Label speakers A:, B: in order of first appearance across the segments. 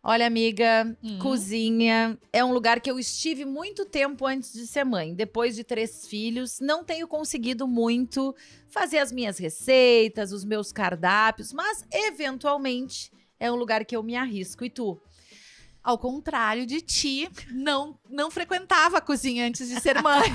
A: Olha, amiga, cozinha é um lugar que eu estive muito tempo antes de ser mãe. Depois de 3 filhos, não tenho conseguido muito fazer as minhas receitas, os meus cardápios, mas eventualmente é um lugar que eu me arrisco. E tu?
B: Ao contrário de ti, não frequentava a cozinha antes de ser mãe.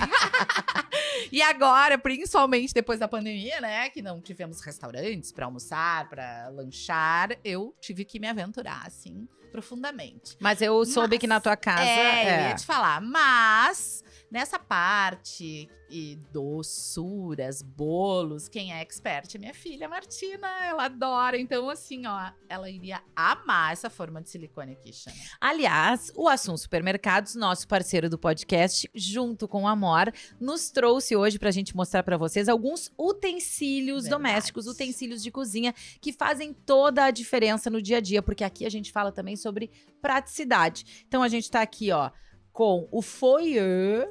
B: E agora, principalmente depois da pandemia, né, que não tivemos restaurantes para almoçar, para lanchar, eu tive que me aventurar, assim, profundamente.
A: Mas eu soube que na tua casa…
B: Eu ia te falar, mas nessa parte e doçuras, bolos, quem é expert é minha filha Martina, ela adora. Então, assim, ó, ela iria amar essa forma de silicone kitchen.
A: Aliás, o Assum Supermercados, nosso parceiro do podcast, junto com a Amor, nos trouxe hoje pra gente mostrar pra vocês alguns utensílios domésticos, utensílios de cozinha que fazem toda a diferença no dia a dia, porque aqui a gente fala também sobre praticidade. Então a gente tá aqui, ó, com o foyer,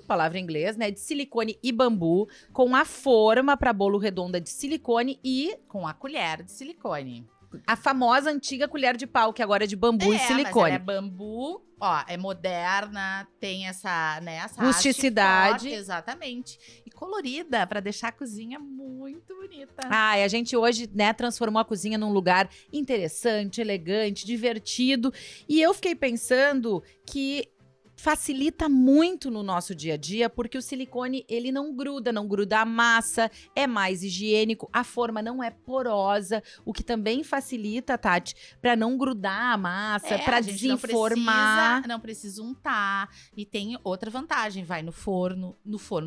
A: palavra em inglês, né, de silicone e bambu, com a forma para bolo redonda de silicone e
B: com a colher de silicone.
A: A famosa antiga colher de pau, que agora é de bambu e silicone.
B: Mas ela é bambu, ó, é moderna, tem essa, né, essa
A: rusticidade.
B: Forte, exatamente. E colorida, pra deixar a cozinha muito bonita.
A: Ah, e a gente hoje, né, transformou a cozinha num lugar interessante, elegante, divertido. E eu fiquei pensando que facilita muito no nosso dia a dia, porque o silicone, ele não gruda a massa, é mais higiênico, a forma não é porosa, o que também facilita, Tati, pra não grudar a massa, pra desenformar.
B: Não precisa untar. E tem outra vantagem, vai no forno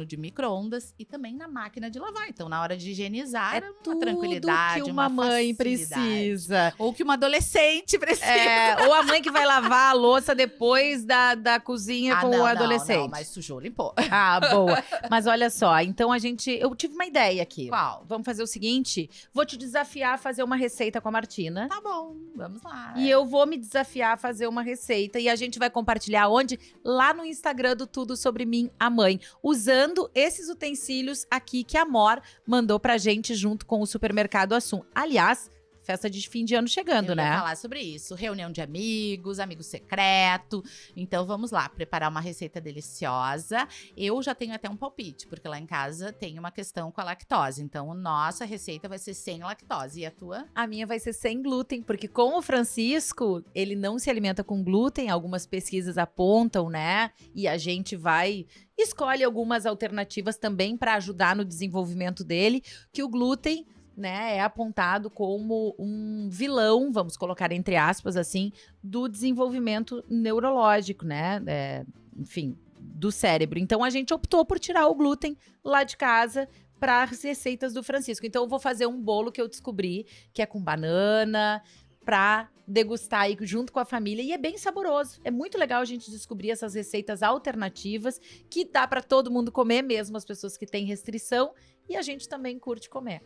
B: de micro-ondas e também na máquina de lavar. Então, na hora de higienizar,
A: é
B: uma tranquilidade,
A: que uma mãe precisa.
B: Ou que uma adolescente precisa.
A: Ou a mãe que vai lavar a louça depois da cozinha com o adolescente.
B: Não, mas sujou, limpou.
A: Ah, boa. Mas olha só, então eu tive uma ideia aqui.
B: Qual?
A: Vamos fazer o seguinte, vou te desafiar a fazer uma receita com a Martina.
B: Tá bom, vamos lá.
A: E eu vou me desafiar a fazer uma receita e a gente vai compartilhar onde? Lá no Instagram do Tudo Sobre Mim, a Mãe, usando esses utensílios aqui que a Amor mandou pra gente junto com o Supermercado Assum. Aliás, festa de fim de ano chegando, né?
B: Eu ia falar sobre isso. Reunião de amigos, amigo secreto. Então, vamos lá, preparar uma receita deliciosa. Eu já tenho até um palpite, porque lá em casa tem uma questão com a lactose. Então, nossa receita vai ser sem lactose. E a tua?
A: A minha vai ser sem glúten, porque com o Francisco, ele não se alimenta com glúten. Algumas pesquisas apontam, né? E a gente escolhe algumas alternativas também para ajudar no desenvolvimento dele, que o glúten, né, é apontado como um vilão, vamos colocar entre aspas assim, do desenvolvimento neurológico, né, enfim, do cérebro. Então a gente optou por tirar o glúten lá de casa para as receitas do Francisco. Então eu vou fazer um bolo que eu descobri que é com banana, para degustar aí junto com a família, e é bem saboroso. É muito legal a gente descobrir essas receitas alternativas que dá para todo mundo comer, mesmo as pessoas que têm restrição, e a gente também curte comer.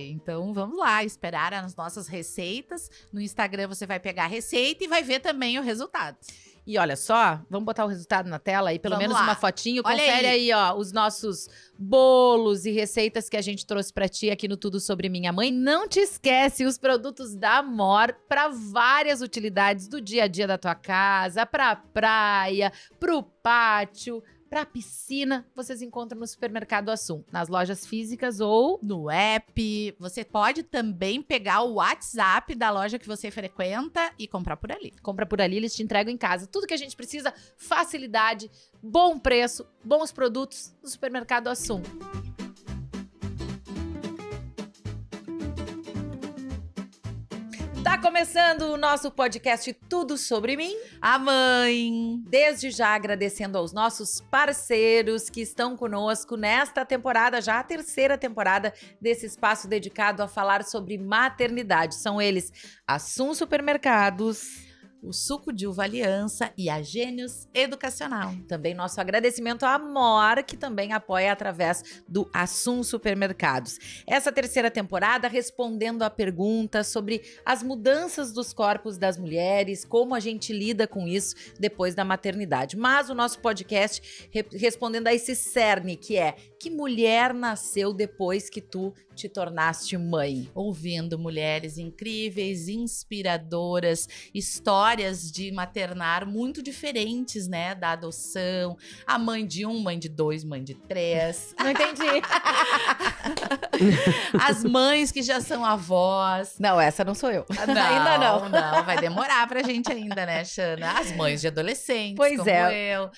B: Então vamos lá, esperar as nossas receitas. No Instagram você vai pegar a receita e vai ver também o resultado.
A: E olha só, vamos botar o resultado na tela aí, pelo menos uma fotinho.
B: Olha
A: confere aí, ó, os nossos bolos e receitas que a gente trouxe pra ti aqui no Tudo Sobre Minha Mãe. Não te esquece os produtos da Amor para várias utilidades do dia a dia da tua casa, pra praia, pro pátio, pra piscina, vocês encontram no Supermercado Assum, nas lojas físicas ou
B: no app. Você pode também pegar o WhatsApp da loja que você frequenta e comprar por ali.
A: Compra por ali, eles te entregam em casa. Tudo que a gente precisa, facilidade, bom preço, bons produtos no Supermercado Assum. Tá começando o nosso podcast Tudo Sobre Mim,
B: a Mãe.
A: Desde já agradecendo aos nossos parceiros que estão conosco nesta temporada, já a 3ª temporada desse espaço dedicado a falar sobre maternidade. São eles Assum Supermercados,
B: o Suco de Uva Aliança e a Gênios Educacional.
A: Também nosso agradecimento à Amor, que também apoia através do Assum Supermercados. Essa terceira temporada respondendo a pergunta sobre as mudanças dos corpos das mulheres, como a gente lida com isso depois da maternidade. Mas o nosso podcast respondendo a esse cerne, que é: que mulher nasceu depois que tu te tornaste mãe?
B: Ouvindo mulheres incríveis, inspiradoras, histórias de maternar muito diferentes, né? Da adoção, a mãe de 1, mãe de 2, mãe de 3.
A: Não entendi.
B: As mães que já são avós.
A: Não, essa não sou eu.
B: Não,
A: Ainda não.
B: Não, vai demorar pra gente ainda, né, Xana? As mães de adolescentes,
A: pois
B: como eu.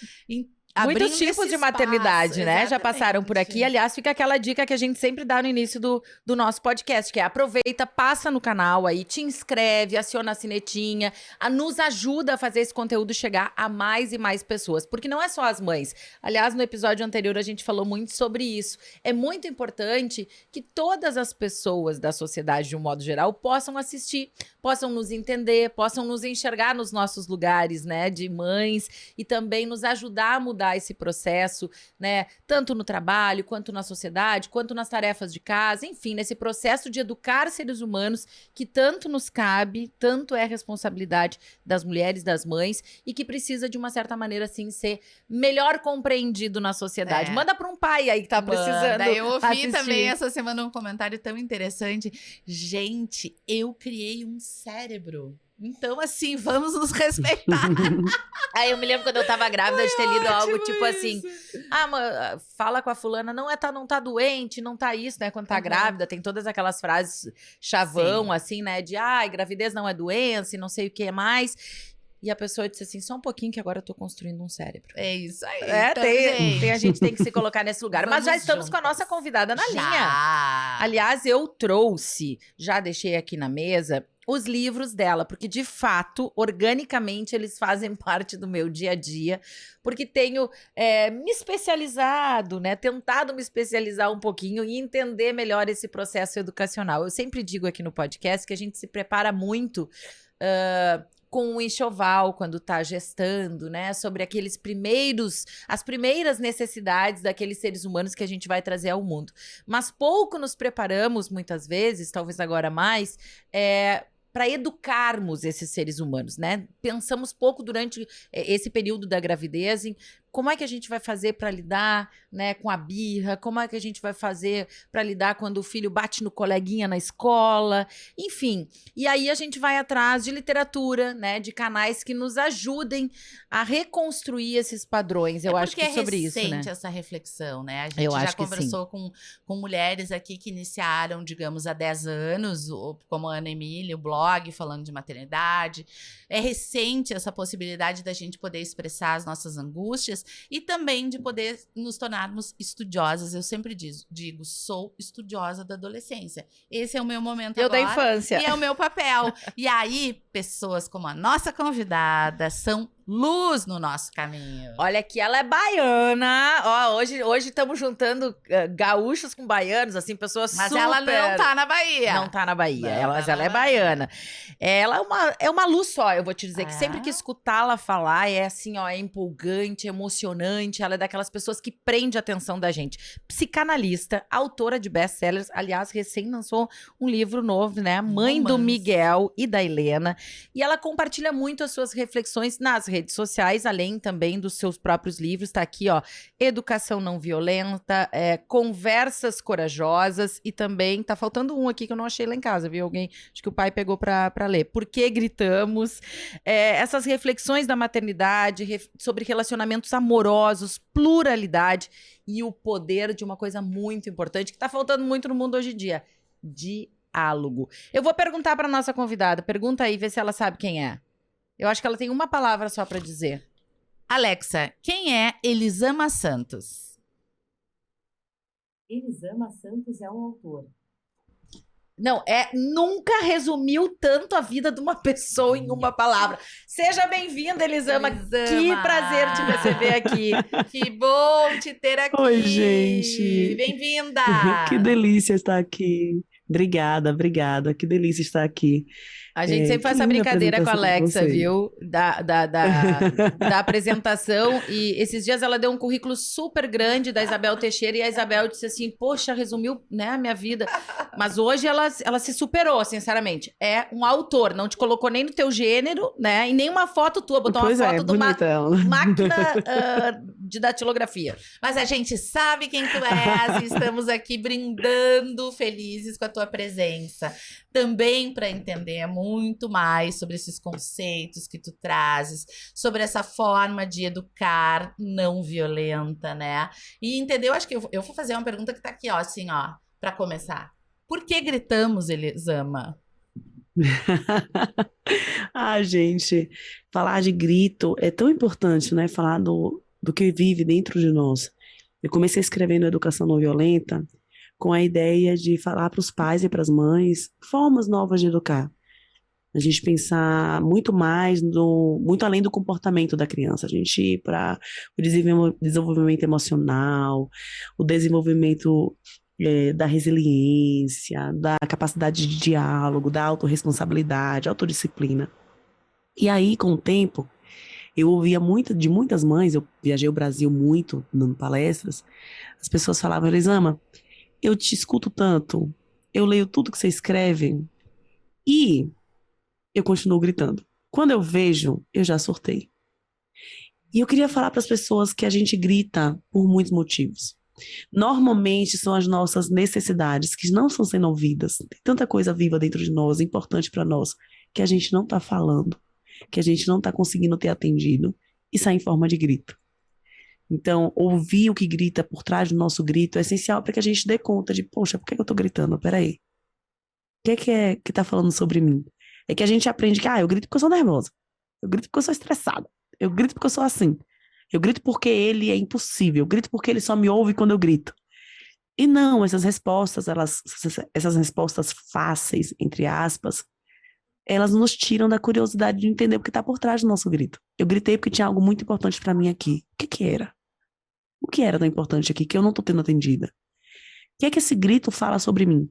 A: Muitos tipos de maternidade,
B: espaço,
A: né? Já passaram por aqui.
B: exatamente.
A: Aliás, fica aquela dica que a gente sempre dá no início do nosso podcast, que é: aproveita, passa no canal aí, te inscreve, aciona a sinetinha, nos ajuda a fazer esse conteúdo chegar a mais e mais pessoas. Porque não é só as mães. Aliás, no episódio anterior a gente falou muito sobre isso. É muito importante que todas as pessoas da sociedade, de um modo geral, possam assistir, possam nos entender, possam nos enxergar nos nossos lugares, né, de mães, e também nos ajudar a mudar esse processo, né, tanto no trabalho, quanto na sociedade, quanto nas tarefas de casa, enfim, nesse processo de educar seres humanos que tanto nos cabe, tanto é responsabilidade das mulheres, das mães, e que precisa, de uma certa maneira, assim, ser melhor compreendido na sociedade. Manda para um pai aí que tá precisando
B: Eu ouvi
A: assistir.
B: também essa semana um comentário tão interessante. Gente, eu criei um cérebro. Então, assim, vamos nos respeitar.
A: Aí eu me lembro quando eu tava grávida de ter lido algo tipo
B: isso.
A: assim: fala com a fulana, não tá doente, não tá isso, né? Quando tá grávida, tem todas aquelas frases chavão, assim, né? De, gravidez não é doença e não sei o que mais. E a pessoa disse assim: só um pouquinho que agora eu tô construindo um cérebro.
B: É isso aí.
A: A gente tem que se colocar nesse lugar. Mas já estamos com a nossa convidada na linha. Aliás, eu trouxe, já deixei aqui na mesa, os livros dela, porque de fato, organicamente, eles fazem parte do meu dia a dia, porque tenho me especializado, né, tentado me especializar um pouquinho e entender melhor esse processo educacional. Eu sempre digo aqui no podcast que a gente se prepara muito com o enxoval, quando tá gestando, né? Sobre as primeiras necessidades daqueles seres humanos que a gente vai trazer ao mundo. Mas pouco nos preparamos, muitas vezes, talvez agora mais, para educarmos esses seres humanos, né? Pensamos pouco durante esse período da gravidez em como é que a gente vai fazer para lidar, né, com a birra, como é que a gente vai fazer para lidar quando o filho bate no coleguinha na escola, enfim. E aí a gente vai atrás de literatura, né, de canais que nos ajudem a reconstruir esses padrões. Eu acho que é sobre isso, né?
B: recente essa reflexão, né? A gente
A: Eu
B: já
A: acho que
B: conversou com mulheres aqui que iniciaram, digamos, há 10 anos, como a Ana Emília, o blog falando de maternidade. É recente essa possibilidade da gente poder expressar as nossas angústias e também de poder nos tornarmos estudiosas. Eu sempre digo, sou estudiosa da adolescência. Esse é o meu momento
A: Eu
B: agora.
A: da infância.
B: E é o meu papel. E aí, pessoas como a nossa convidada são luz no nosso caminho.
A: Olha que ela é baiana. Ó, hoje estamos juntando gaúchos com baianos, assim, pessoas
B: Mas
A: super...
B: ela não tá na Bahia.
A: Não tá na Bahia,
B: Não,
A: mas
B: tá
A: ela
B: na
A: é baiana. Ela é uma luz só, eu vou te dizer, que
B: É?
A: sempre que escutá-la falar é assim, ó, é empolgante, emocionante, ela é daquelas pessoas que prende a atenção da gente. Psicanalista, autora de best-sellers, aliás, recém lançou um livro novo, né? Mãe do
B: Romance.
A: Miguel e da Helena. E ela compartilha muito as suas reflexões nas redes sociais, além também dos seus próprios livros. Tá aqui, ó, Educação Não Violenta, Conversas Corajosas, e também, tá faltando um aqui que eu não achei lá em casa, viu? Alguém, acho que o pai pegou pra ler. Por que gritamos? Essas reflexões da maternidade, sobre relacionamentos amorosos, pluralidade e o poder de uma coisa muito importante que tá faltando muito no mundo hoje em dia: diálogo. Eu vou perguntar pra nossa convidada, pergunta aí, vê se ela sabe quem é. Eu acho que ela tem uma palavra só pra dizer.
B: Alexa, quem é Elisama Santos?
C: Elisama Santos é um autor.
A: Não, nunca resumiu tanto a vida de uma pessoa em uma palavra. Seja bem-vinda, Elisama. Que prazer te receber aqui.
B: Que bom te ter aqui.
C: Oi, gente.
B: Bem-vinda.
C: Que delícia estar aqui.
D: Obrigada. Que delícia estar aqui.
A: A gente sempre
D: Que
A: faz essa
D: linda
A: brincadeira com a
D: apresentação de
A: Alexa,
D: vocês.
A: viu? Da apresentação. E esses dias ela deu um currículo super grande da Isabel Teixeira. E a Isabel disse assim, poxa, resumiu, né, a minha vida. Mas hoje ela se superou, sinceramente. É um autor, não te colocou nem no teu gênero, né? E nem uma foto tua, botou
D: Pois
A: uma
D: é,
A: foto de uma
D: bonita ela.
A: máquina de datilografia.
B: Mas a gente sabe quem tu és e estamos aqui brindando felizes com a tua presença. Também para entender muito mais sobre esses conceitos que tu trazes, sobre essa forma de educar não violenta, né? E entender, eu acho que eu vou fazer uma pergunta que tá aqui, ó, assim, ó, para começar. Por que gritamos, Elisama?
D: Gente, falar de grito é tão importante, né? Falar do que vive dentro de nós. Eu comecei escrevendo Educação Não Violenta com a ideia de falar para os pais e para as mães formas novas de educar. A gente pensar muito mais muito além do comportamento da criança. A gente ir para o desenvolvimento emocional, o desenvolvimento da resiliência, da capacidade de diálogo, da autorresponsabilidade, autodisciplina. E aí, com o tempo, eu ouvia de muitas mães, eu viajei o Brasil muito, dando palestras, as pessoas falavam, Elisama, eu te escuto tanto, eu leio tudo que você escreve e eu continuo gritando. Quando eu vejo, eu já surtei. E eu queria falar para as pessoas que a gente grita por muitos motivos. Normalmente são as nossas necessidades que não estão sendo ouvidas. Tem tanta coisa viva dentro de nós, importante para nós, que a gente não está falando, que a gente não está conseguindo ter atendido e sai em forma de grito. Então, ouvir o que grita por trás do nosso grito é essencial para que a gente dê conta de, poxa, por que eu estou gritando? Peraí. O que é que está falando sobre mim? É que a gente aprende que, eu grito porque eu sou nervosa. Eu grito porque eu sou estressada. Eu grito porque eu sou assim. Eu grito porque ele é impossível. Eu grito porque ele só me ouve quando eu grito. E não, essas respostas fáceis, entre aspas, elas nos tiram da curiosidade de entender o que está por trás do nosso grito. Eu gritei porque tinha algo muito importante para mim aqui. O que era? O que era tão importante aqui que eu não estou tendo atendida? O que é que esse grito fala sobre mim?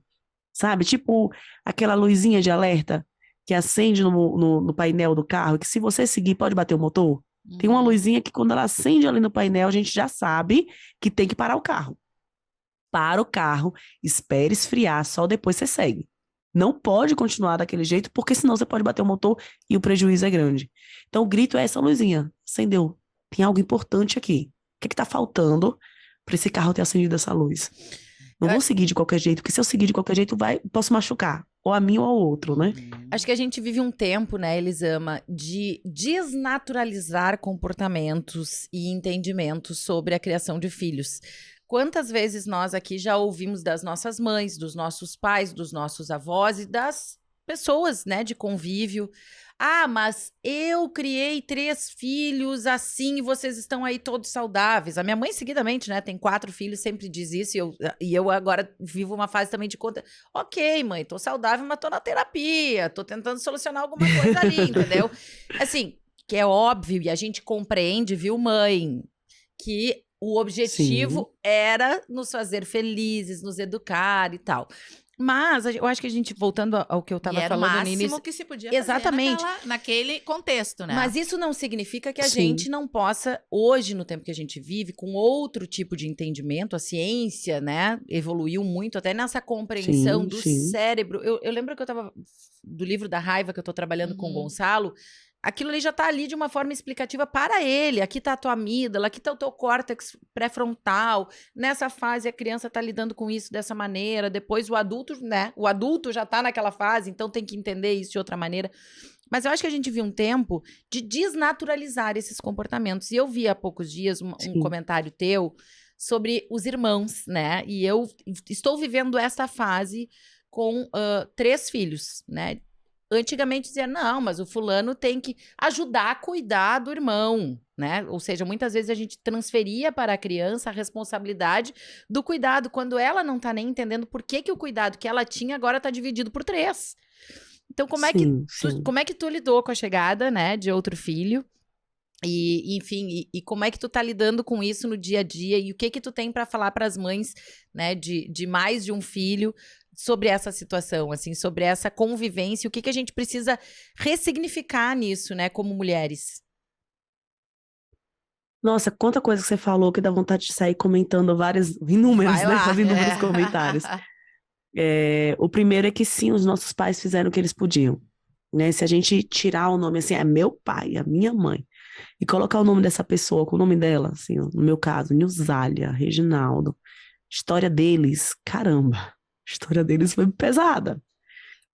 D: Sabe? Tipo aquela luzinha de alerta que acende no painel do carro, que se você seguir pode bater o motor. Tem uma luzinha que quando ela acende ali no painel, a gente já sabe que tem que parar o carro. Para o carro, espere esfriar, só depois você segue. Não pode continuar daquele jeito, porque senão você pode bater o motor e o prejuízo é grande. Então o grito é essa luzinha. Acendeu. Tem algo importante aqui. O que está faltando para esse carro ter acendido essa luz? Não vou seguir de qualquer jeito, porque se eu seguir de qualquer jeito, posso machucar. Ou a mim ou ao outro, né?
A: Acho que a gente vive um tempo, né, Elisama, de desnaturalizar comportamentos e entendimentos sobre a criação de filhos. Quantas vezes nós aqui já ouvimos das nossas mães, dos nossos pais, dos nossos avós e das pessoas, né, de convívio. Mas eu criei 3 filhos assim e vocês estão aí todos saudáveis. A minha mãe, seguidamente, né, tem 4 filhos, sempre diz isso. E eu agora vivo uma fase também de conta. Ok, mãe, tô saudável, mas tô na terapia. Tô tentando solucionar alguma coisa ali, entendeu? Assim, que é óbvio e a gente compreende, viu, mãe? Que o objetivo era nos fazer felizes, nos educar e tal. Mas eu acho que a gente, voltando ao que eu estava falando no início...
B: que se podia
A: exatamente
B: fazer naquele contexto, né?
A: Mas isso não significa que a gente não possa, hoje, no tempo que a gente vive, com outro tipo de entendimento, a ciência, né, evoluiu muito, até nessa compreensão do cérebro. Eu lembro que eu estava, do livro da raiva, que eu estou trabalhando com o Gonçalo, aquilo ali já está ali de uma forma explicativa para ele. Aqui está a tua amígdala, aqui está o teu córtex pré-frontal. Nessa fase, a criança está lidando com isso dessa maneira. Depois, o adulto, né? O adulto já está naquela fase, então tem que entender isso de outra maneira. Mas eu acho que a gente viu um tempo de desnaturalizar esses comportamentos. E eu vi há poucos dias um comentário teu sobre os irmãos, né? E eu estou vivendo essa fase com 3 filhos, né? Antigamente dizia, não, mas o fulano tem que ajudar a cuidar do irmão, né? Ou seja, muitas vezes a gente transferia para a criança a responsabilidade do cuidado, quando ela não tá nem entendendo por que o cuidado que ela tinha agora tá dividido por 3. Então, como é que tu lidou com a chegada, né, de outro filho? E, enfim, como é que tu tá lidando com isso no dia a dia? E o que tu tem para falar para as mães, né, de mais de um filho, sobre essa situação, assim, sobre essa convivência, o que a gente precisa ressignificar nisso, né, como mulheres?
D: Nossa, quanta coisa que você falou que dá vontade de sair comentando inúmeros,
A: Vai
D: né?
A: lá.
D: Fazer inúmeros comentários. O primeiro é que sim, os nossos pais fizeram o que eles podiam, né? Se a gente tirar o nome assim, é meu pai, a minha mãe, e colocar o nome dessa pessoa com o nome dela, assim, no meu caso, Nilzália, Reginaldo, história deles, caramba, a história deles foi pesada.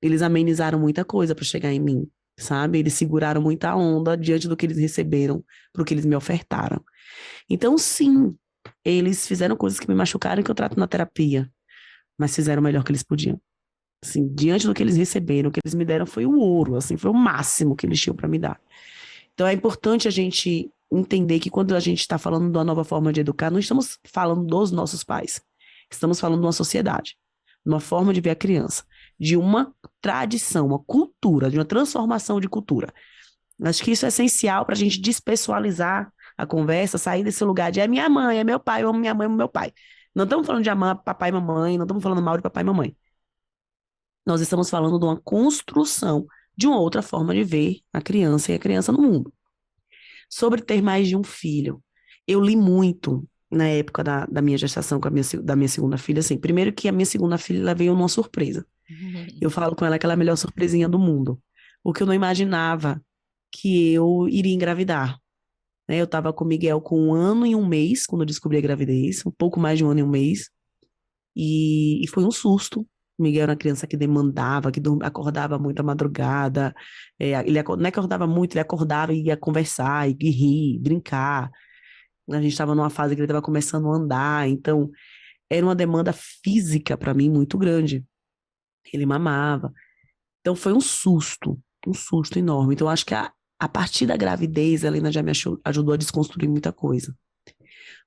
D: Eles amenizaram muita coisa para chegar em mim, sabe? Eles seguraram muita onda diante do que eles receberam, pro que eles me ofertaram. Então, sim, eles fizeram coisas que me machucaram que eu trato na terapia, mas fizeram o melhor que eles podiam. Assim, diante do que eles receberam, o que eles me deram foi o ouro, assim, foi o máximo que eles tinham para me dar. Então é importante a gente entender que quando a gente está falando de uma nova forma de educar, não estamos falando dos nossos pais. Estamos falando de uma sociedade, de uma forma de ver a criança, de uma tradição, uma cultura, de uma transformação de cultura. Acho que isso é essencial para a gente despessoalizar a conversa, sair desse lugar de é minha mãe, é meu pai, eu amo minha mãe, eu amo meu pai. Não estamos falando de amar papai e mamãe, não estamos falando mal de papai e mamãe. Nós estamos falando de uma construção de uma outra forma de ver a criança e a criança no mundo. Sobre ter mais de um filho, eu li muito na época da minha gestação da minha segunda filha, assim, primeiro que a minha segunda filha ela veio numa surpresa. Eu falo com ela que ela é a melhor surpresinha do mundo, porque eu não imaginava que eu iria engravidar. Né? Eu estava com o Miguel com 1 ano e 1 mês, quando eu descobri a gravidez, um pouco mais de 1 ano e 1 mês, e foi um susto. O Miguel era uma criança que demandava, que acordava muito à madrugada. Ele não é que acordava muito, ele acordava e ia conversar, e rir, brincar. A gente estava numa fase que ele estava começando a andar, então era uma demanda física para mim muito grande. Ele mamava. Então foi um susto enorme. Então acho que a partir da gravidez, a Helena já me ajudou a desconstruir muita coisa.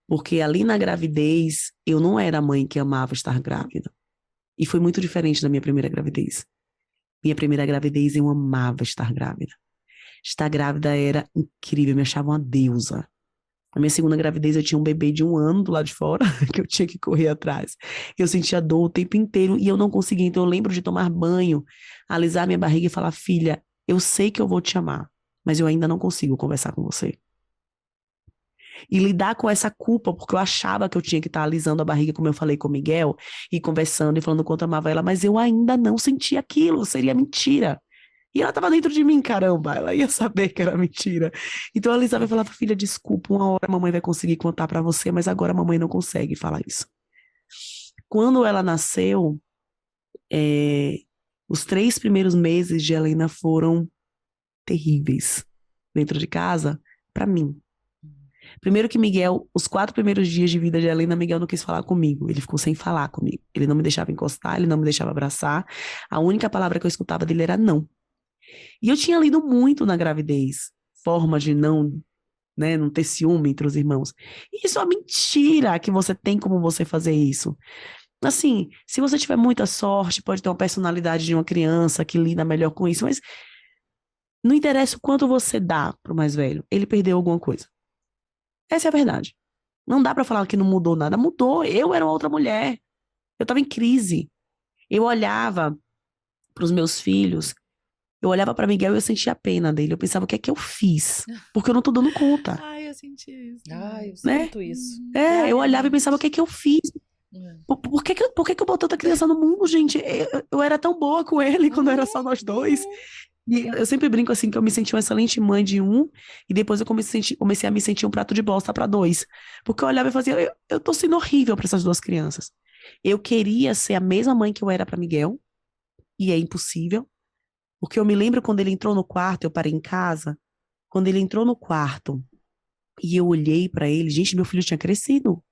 D: Porque ali na gravidez, eu não era a mãe que amava estar grávida. E foi muito diferente da minha primeira gravidez. Minha primeira gravidez, eu amava estar grávida. Estar grávida era incrível, eu me achava uma deusa. Na minha segunda gravidez, eu tinha um bebê de 1 ano do lado de fora, que eu tinha que correr atrás. Eu sentia dor o tempo inteiro e eu não conseguia. Então, eu lembro de tomar banho, alisar minha barriga e falar, filha, eu sei que eu vou te amar, mas eu ainda não consigo conversar com você. E lidar com essa culpa, porque eu achava que eu tinha que estar alisando a barriga, como eu falei com o Miguel, e conversando e falando o quanto eu amava ela, mas eu ainda não sentia aquilo, seria mentira. E ela estava dentro de mim, caramba, ela ia saber que era mentira. Então a Elizabeth falava, filha, desculpa, uma hora a mamãe vai conseguir contar para você, mas agora a mamãe não consegue falar isso. Quando ela nasceu, os 3 primeiros meses de Helena foram terríveis dentro de casa, para mim. Primeiro que Miguel, os 4 primeiros dias de vida de Helena, Miguel não quis falar comigo. Ele ficou sem falar comigo. Ele não me deixava encostar, ele não me deixava abraçar. A única palavra que eu escutava dele era não. E eu tinha lido muito na gravidez, formas de não ter ciúme entre os irmãos. E isso é uma mentira que você tem como você fazer isso. Assim, se você tiver muita sorte, pode ter uma personalidade de uma criança que lida melhor com isso, mas não interessa o quanto você dá pro mais velho, ele perdeu alguma coisa. Essa é a verdade. Não dá pra falar que não mudou nada. Mudou. Eu era uma outra mulher. Eu tava em crise. Eu olhava pros meus filhos, eu olhava pra Miguel e eu sentia a pena dele. Eu pensava, o que é que eu fiz? Porque eu não tô dando conta.
B: Ai, eu senti isso.
A: Ai, eu
D: Né?
A: sinto isso.
D: Eu olhava e pensava, o que é que eu fiz? Por que que eu botei outra criança no mundo, gente? Eu era tão boa com ele quando era só nós dois. E eu sempre brinco assim, que eu me senti uma excelente mãe de um, e depois eu comecei a me sentir um prato de bosta para 2. Porque eu olhava e fazia, eu tô sendo horrível para essas 2 crianças. Eu queria ser a mesma mãe que eu era para Miguel, e é impossível. Porque eu me lembro quando ele entrou no quarto, eu parei em casa, quando ele entrou no quarto, e eu olhei para ele, gente, meu filho tinha crescido.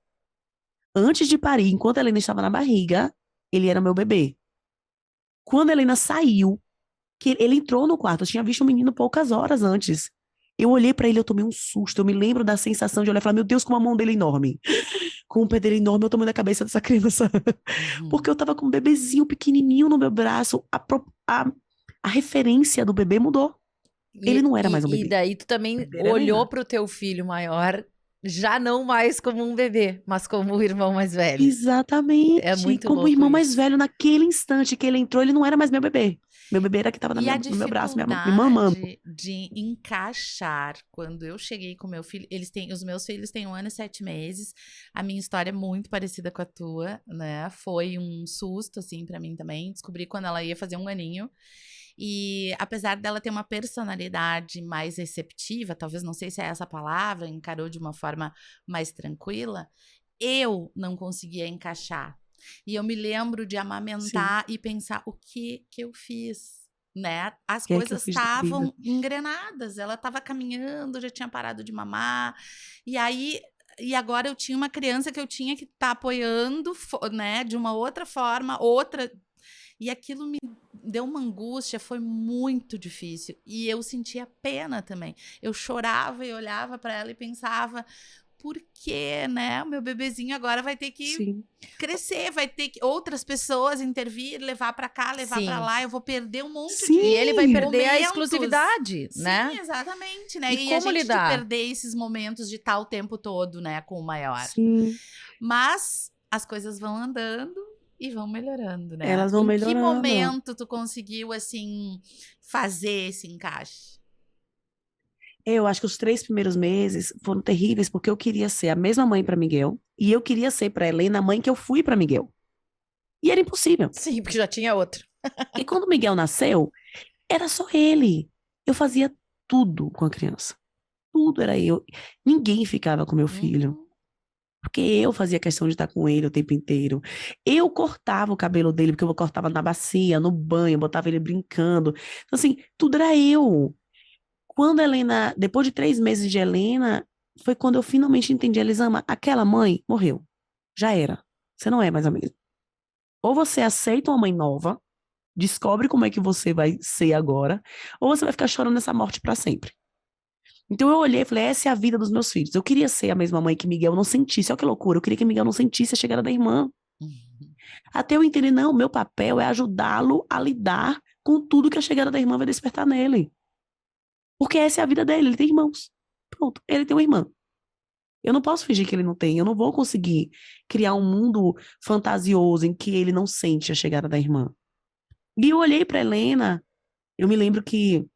D: Antes de parir, enquanto a Helena estava na barriga, ele era meu bebê. Quando a Helena saiu, que ele entrou no quarto, eu tinha visto o menino poucas horas antes. Eu olhei pra ele, eu tomei um susto, eu me lembro da sensação de olhar e falar, meu Deus, como a mão dele é enorme. Com o pé dele enorme, eu tomei na cabeça dessa criança. Porque eu tava com um bebezinho pequenininho no meu braço, a referência do bebê mudou. Ele não era mais um bebê.
A: E daí tu também
D: Bebê era
A: olhou
D: Helena.
A: pro teu filho maior Já não mais como um bebê, mas como o irmão mais velho.
D: Exatamente.
A: É muito
D: Como o
A: louco
D: irmão mais
A: isso.
D: velho, naquele instante que ele entrou, ele não era mais meu bebê. Meu bebê era que tava
B: E a
D: no meu braço, me mamando.
B: dificuldade de encaixar, quando eu cheguei com meu filho, os meus filhos têm 1 ano e 7 meses, a minha história é muito parecida com a tua, né? Foi um susto, assim, pra mim também, descobri quando ela ia fazer 1 aninho, e apesar dela ter uma personalidade mais receptiva, talvez, não sei se é essa a palavra, encarou de uma forma mais tranquila, eu não conseguia encaixar. E eu me lembro de
D: Sim.
B: amamentar e pensar o que eu fiz, né? As
D: O que é que eu
B: coisas
D: fiz da vida?
B: estavam engrenadas, ela estava caminhando, já tinha parado de mamar. E aí e agora eu tinha uma criança que eu tinha que estar apoiando, né, de uma outra forma, outra. E aquilo me deu uma angústia, foi muito difícil. E eu sentia pena também. Eu chorava e olhava para ela e pensava, por que, né? O meu bebezinho agora vai ter que
D: Sim.
B: crescer, vai ter que outras pessoas intervir, levar para cá, levar para
A: Sim.
B: lá, eu vou perder um monte
D: Sim.
B: de
A: E ele vai perder a
B: momentos.
A: exclusividade, né?
B: Sim, exatamente, né?
A: E
B: E a
A: como
B: gente de
A: lidar?
B: perder esses momentos de estar o tempo todo, né, com o maior.
D: Sim.
B: Mas as coisas vão andando e vão melhorando, né?
D: Elas vão
B: Em que
D: melhorando.
B: momento tu conseguiu, assim, fazer esse encaixe?
D: Eu acho que os 3 primeiros meses foram terríveis, porque eu queria ser a mesma mãe para Miguel, e eu queria ser para Helena a mãe que eu fui para Miguel. E era impossível.
A: Sim, porque já tinha outro.
D: E quando o Miguel nasceu, era só ele. Eu fazia tudo com a criança. Tudo era eu. Ninguém ficava com meu filho.
B: Uhum.
D: Porque eu fazia questão de estar com ele o tempo inteiro. Eu cortava o cabelo dele, porque eu cortava na bacia, no banho, botava ele brincando. Então, assim, tudo era eu. Quando a Helena, depois de 3 meses de Helena, foi quando eu finalmente entendi, Elisama, aquela mãe morreu. Já era. Você não é mais a mesma. Ou você aceita uma mãe nova, descobre como é que você vai ser agora, ou você vai ficar chorando essa morte para sempre. Então eu olhei e falei, essa é a vida dos meus filhos. Eu queria ser a mesma mãe que Miguel não sentisse. Olha que loucura, eu queria que Miguel não sentisse a chegada da irmã. Até eu entender, não, meu papel é ajudá-lo a lidar com tudo que a chegada da irmã vai despertar nele. Porque essa é a vida dele, ele tem irmãos. Pronto, ele tem uma irmã. Eu não posso fingir que ele não tem, eu não vou conseguir criar um mundo fantasioso em que ele não sente a chegada da irmã. E eu olhei para Helena, eu me lembro que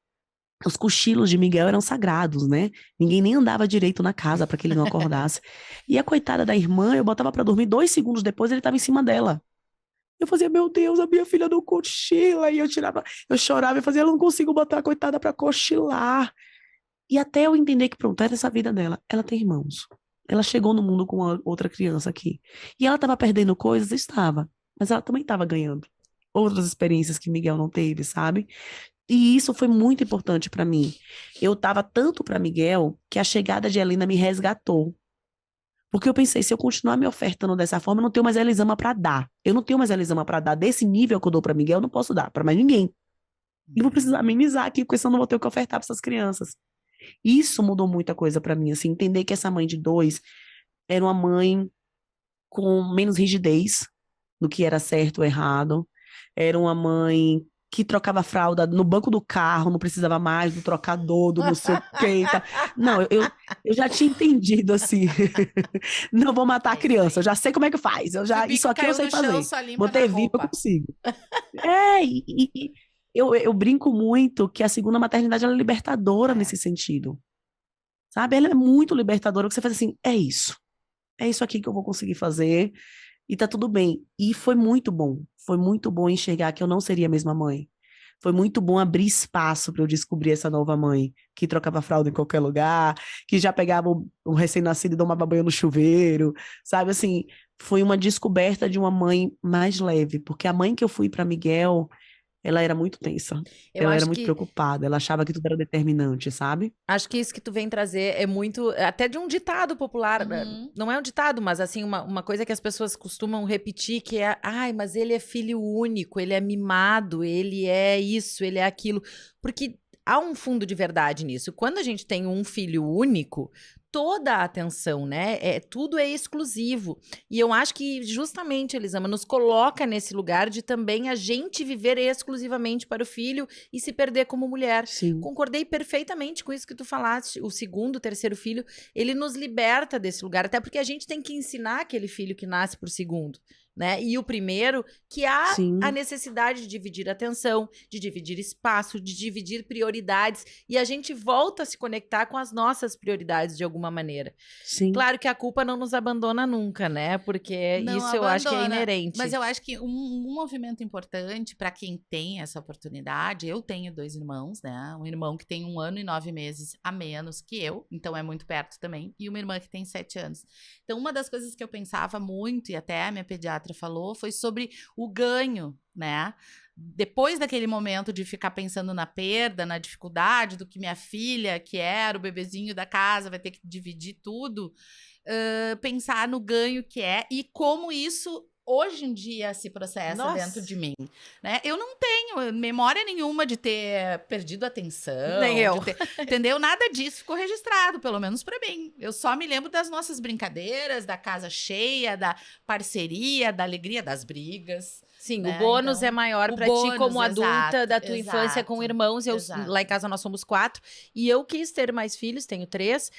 D: os cochilos de Miguel eram sagrados, né? Ninguém nem andava direito na casa para que ele não acordasse. E a coitada da irmã, eu botava para dormir, 2 segundos depois ele estava em cima dela. Eu fazia, meu Deus, a minha filha não cochila. E eu chorava e fazia, eu não consigo botar a coitada para cochilar. E até eu entender que, pronto, era essa vida dela. Ela tem irmãos. Ela chegou no mundo com outra criança aqui. E ela estava perdendo coisas? Estava. Mas ela também estava ganhando outras experiências que Miguel não teve, sabe? E isso foi muito importante para mim. Eu estava tanto para Miguel que a chegada de Helena me resgatou. Porque eu pensei, se eu continuar me ofertando dessa forma, eu não tenho mais Elisama para dar. Eu não tenho mais Elisama para dar. Desse nível que eu dou para Miguel, eu não posso dar para mais ninguém. E vou precisar amenizar aqui, porque senão eu não vou ter o que ofertar para essas crianças. Isso mudou muita coisa para mim, assim, entender que essa mãe de 2 era uma mãe com menos rigidez no que era certo ou errado. Era uma mãe que trocava fralda no banco do carro, não precisava mais do trocador, do não sei o quê. Tá. Não, eu já tinha entendido, assim. Não vou matar a criança, eu já sei como é que faz. Isso aqui eu sei fazer.
B: Só limpa
D: Botei
B: na
D: VIP, eu
B: roupa.
D: consigo. Eu brinco muito que a segunda maternidade ela é libertadora nesse sentido. Sabe? Ela é muito libertadora, que você faz assim, é isso. É isso aqui que eu vou conseguir fazer e tá tudo bem. E foi muito bom. Foi muito bom enxergar que eu não seria a mesma mãe. Foi muito bom abrir espaço para eu descobrir essa nova mãe, que trocava fralda em qualquer lugar, que já pegava o recém-nascido e tomava banho no chuveiro, sabe? Assim, foi uma descoberta de uma mãe mais leve, porque a mãe que eu fui para Miguel, ela era muito tensa.
A: Eu
D: Ela era
A: acho
D: muito
A: que
D: preocupada, ela achava que tudo era determinante, sabe?
A: Acho que isso que tu vem trazer é muito, até de um ditado popular,
B: Uhum.
A: não é um ditado, mas assim, uma coisa que as pessoas costumam repetir, que é, ai, mas ele é filho único, ele é mimado, ele é isso, ele é aquilo, porque há um fundo de verdade nisso. Quando a gente tem um filho único, toda a atenção, né? Tudo é exclusivo. E eu acho que justamente, Elisama, nos coloca nesse lugar de também a gente viver exclusivamente para o filho e se perder como mulher.
D: Sim.
A: Concordei perfeitamente com isso que tu falaste. O segundo, o terceiro filho, ele nos liberta desse lugar, até porque a gente tem que ensinar aquele filho que nasce por segundo, né? E o primeiro, que há
D: Sim.
A: a necessidade de dividir atenção, de dividir espaço, de dividir prioridades, e a gente volta a se conectar com as nossas prioridades de alguma maneira.
D: Sim.
A: Claro que a culpa não nos abandona nunca, né? Porque
B: Não
A: isso eu acho que é
B: abandona,
A: inerente.
B: Mas eu acho que um movimento importante para quem tem essa oportunidade, eu tenho 2 irmãos, né? Um irmão que tem 1 ano e 9 meses a menos que eu, então é muito perto também, e uma irmã que tem 7 anos. Então, uma das coisas que eu pensava muito, e até a minha pediatra falou, foi sobre o ganho, né? Depois daquele momento de ficar pensando na perda, na dificuldade do que minha filha, que era o bebezinho da casa, vai ter que dividir tudo, pensar no ganho que é e como isso hoje em dia se processa
A: Nossa.
B: dentro de mim, né? Eu não tenho memória nenhuma de ter perdido a atenção,
A: Nem eu.
B: entendeu? Nada disso ficou registrado, pelo menos pra mim. Eu só me lembro das nossas brincadeiras, da casa cheia, da parceria, da alegria, das brigas.
A: Sim,
B: né?
A: o bônus
B: Então,
A: é maior
B: o
A: para ti
B: bônus,
A: como adulta
B: exato,
A: da tua infância com irmãos.
B: exato.
A: Lá em casa nós somos 4 e eu quis ter mais filhos, tenho 3,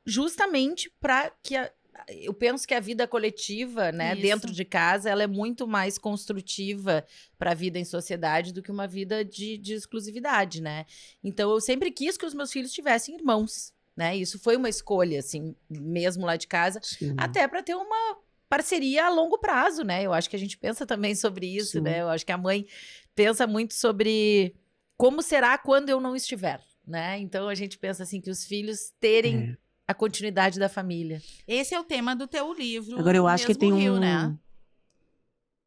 A: justamente para que eu penso que a vida coletiva, né,
B: Isso.
A: dentro de casa, ela é muito mais construtiva para a vida em sociedade do que uma vida de exclusividade, né? Então eu sempre quis que os meus filhos tivessem irmãos, né? Isso foi uma escolha, assim, mesmo lá de casa,
D: Sim.
A: até para ter uma parceria a longo prazo, né? Eu acho que a gente pensa também sobre isso,
D: Sim.
A: né? Eu acho que a mãe pensa muito sobre como será quando eu não estiver, né? Então a gente pensa assim que os filhos terem a continuidade da família.
B: Esse é o tema do teu livro.
D: Agora eu acho que
B: Mesmo
D: tem
B: Rio,
D: um.
B: né?